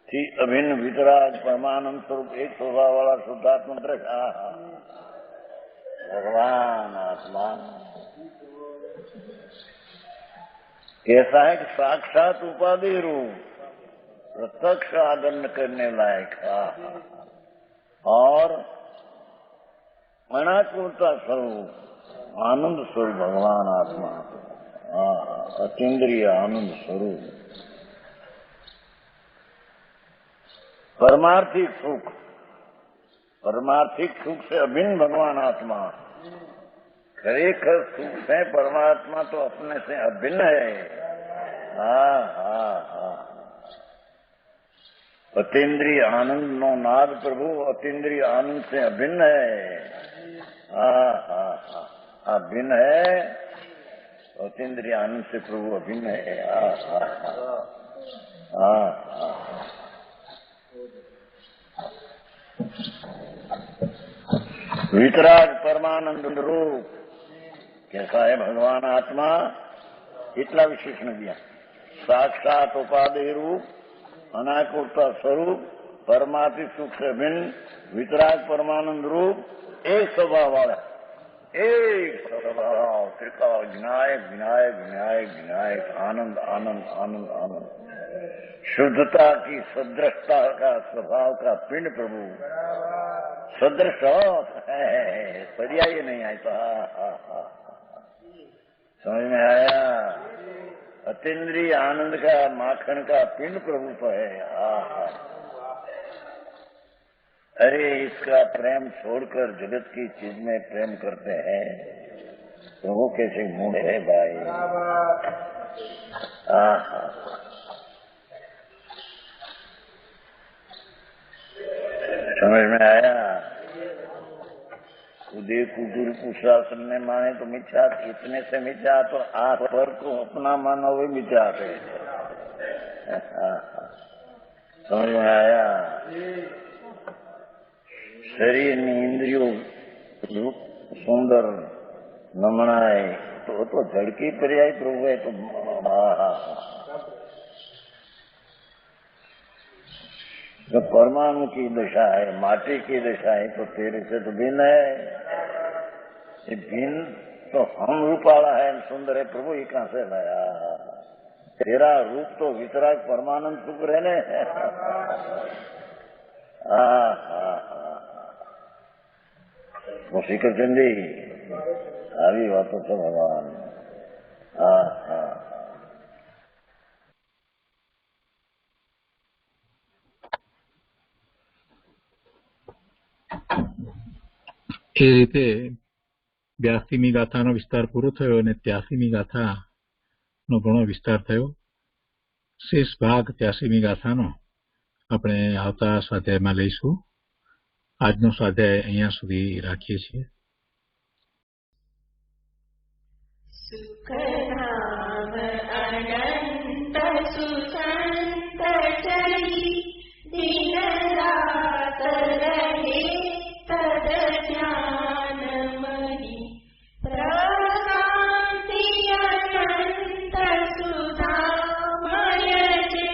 S1: થી અભિન્ન વિતરાગ પરમાનંદ સ્વરૂપ એક સ્વભાવ વાળા શુદ્ધાત્મ દ્રષ્ટા भगवान आत्मा कैसा है कि साक्षात उपाधि रूप प्रत्यक्ष आदरण करने लायक और अनाकुलता स्वरूप आनंद स्वरूप भगवान आत्मा अतीन्द्रिय आनंद स्वरूप परमार्थिक सुख से अभिन्न भगवान आत्मा खरेखर सुख से परमात्मा तो अपने से अभिन्न है। अतीन्द्रिय आनंद नो नाद प्रभु अतीन्द्रिय आनंद से अभिन्न है। अभिन्न है, अतीन्द्रिय आनंद से प्रभु अभिन्न है। वितराग परमानंद रूप कैसा है भगवान आत्मा, इतना विशेषण दिया। साक्षात उपाधि रूप अनाकुलता स्वरूप परमात्मिक सुख से भिन्न वितराग परमानंद रूप एक स्वभाव वाला, एक स्वभाव त्रिकाल विनायक विनायक विनायक विनायक आनंद आनंद आनंद आनंद शुद्धता की सदृशता का स्वभाव का पिंड प्रभु सदृश है, पर्याय नहीं आया तो समझ में आया। अतीन्द्रिय आनंद का माखन का पिंड प्रभु तो है। अरे इसका प्रेम छोड़कर जगत की चीज में प्रेम करते हैं तो वो कैसे मूड है भाई। समझ में आया। उदय कुदूर कुशासन ने माने तो मिथ्या, इतने से मिथ्या तो आप पर को अपना मानो भी मिथ्या है। समझ में आया। शरीर ની इंद्रियों रूप सुंदर नमनाए तो झड़की पर्याय प्रभु है। तो परमाणु की दशा है, माटी की दशा है, तो तेरे से तो भिन्न है। ये भिन्न तो हम रूप वाला है, सुंदर है प्रभु, ये कहां से लाया? तेरा रूप तो वितराग परमानंद सुख रहने है। श्रीकृष्ण चंदी આવી વાતો છે ભગવાન।
S2: એ રીતે 82મી ગાથાનો વિસ્તાર પૂરો થયો અને 83મી ગાથાનો ઘણો વિસ્તાર થયો। શેષ ભાગ 83મી ગાથાનો આપણે આવતા સ્વાધ્યાયમાં લઈશું। આજનો સ્વાધ્યાય અહીંયા સુધી રાખીએ છીએ।
S4: सुखधाम अनंत सुसंत चली दिन रात रहे तद ज्ञान मणि प्रकांति अनंत सुधामय जे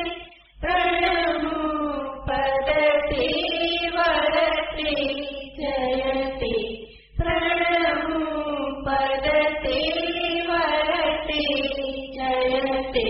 S4: प्रणमु पदते वरते जयते प्रणमु पदते वरते जयते।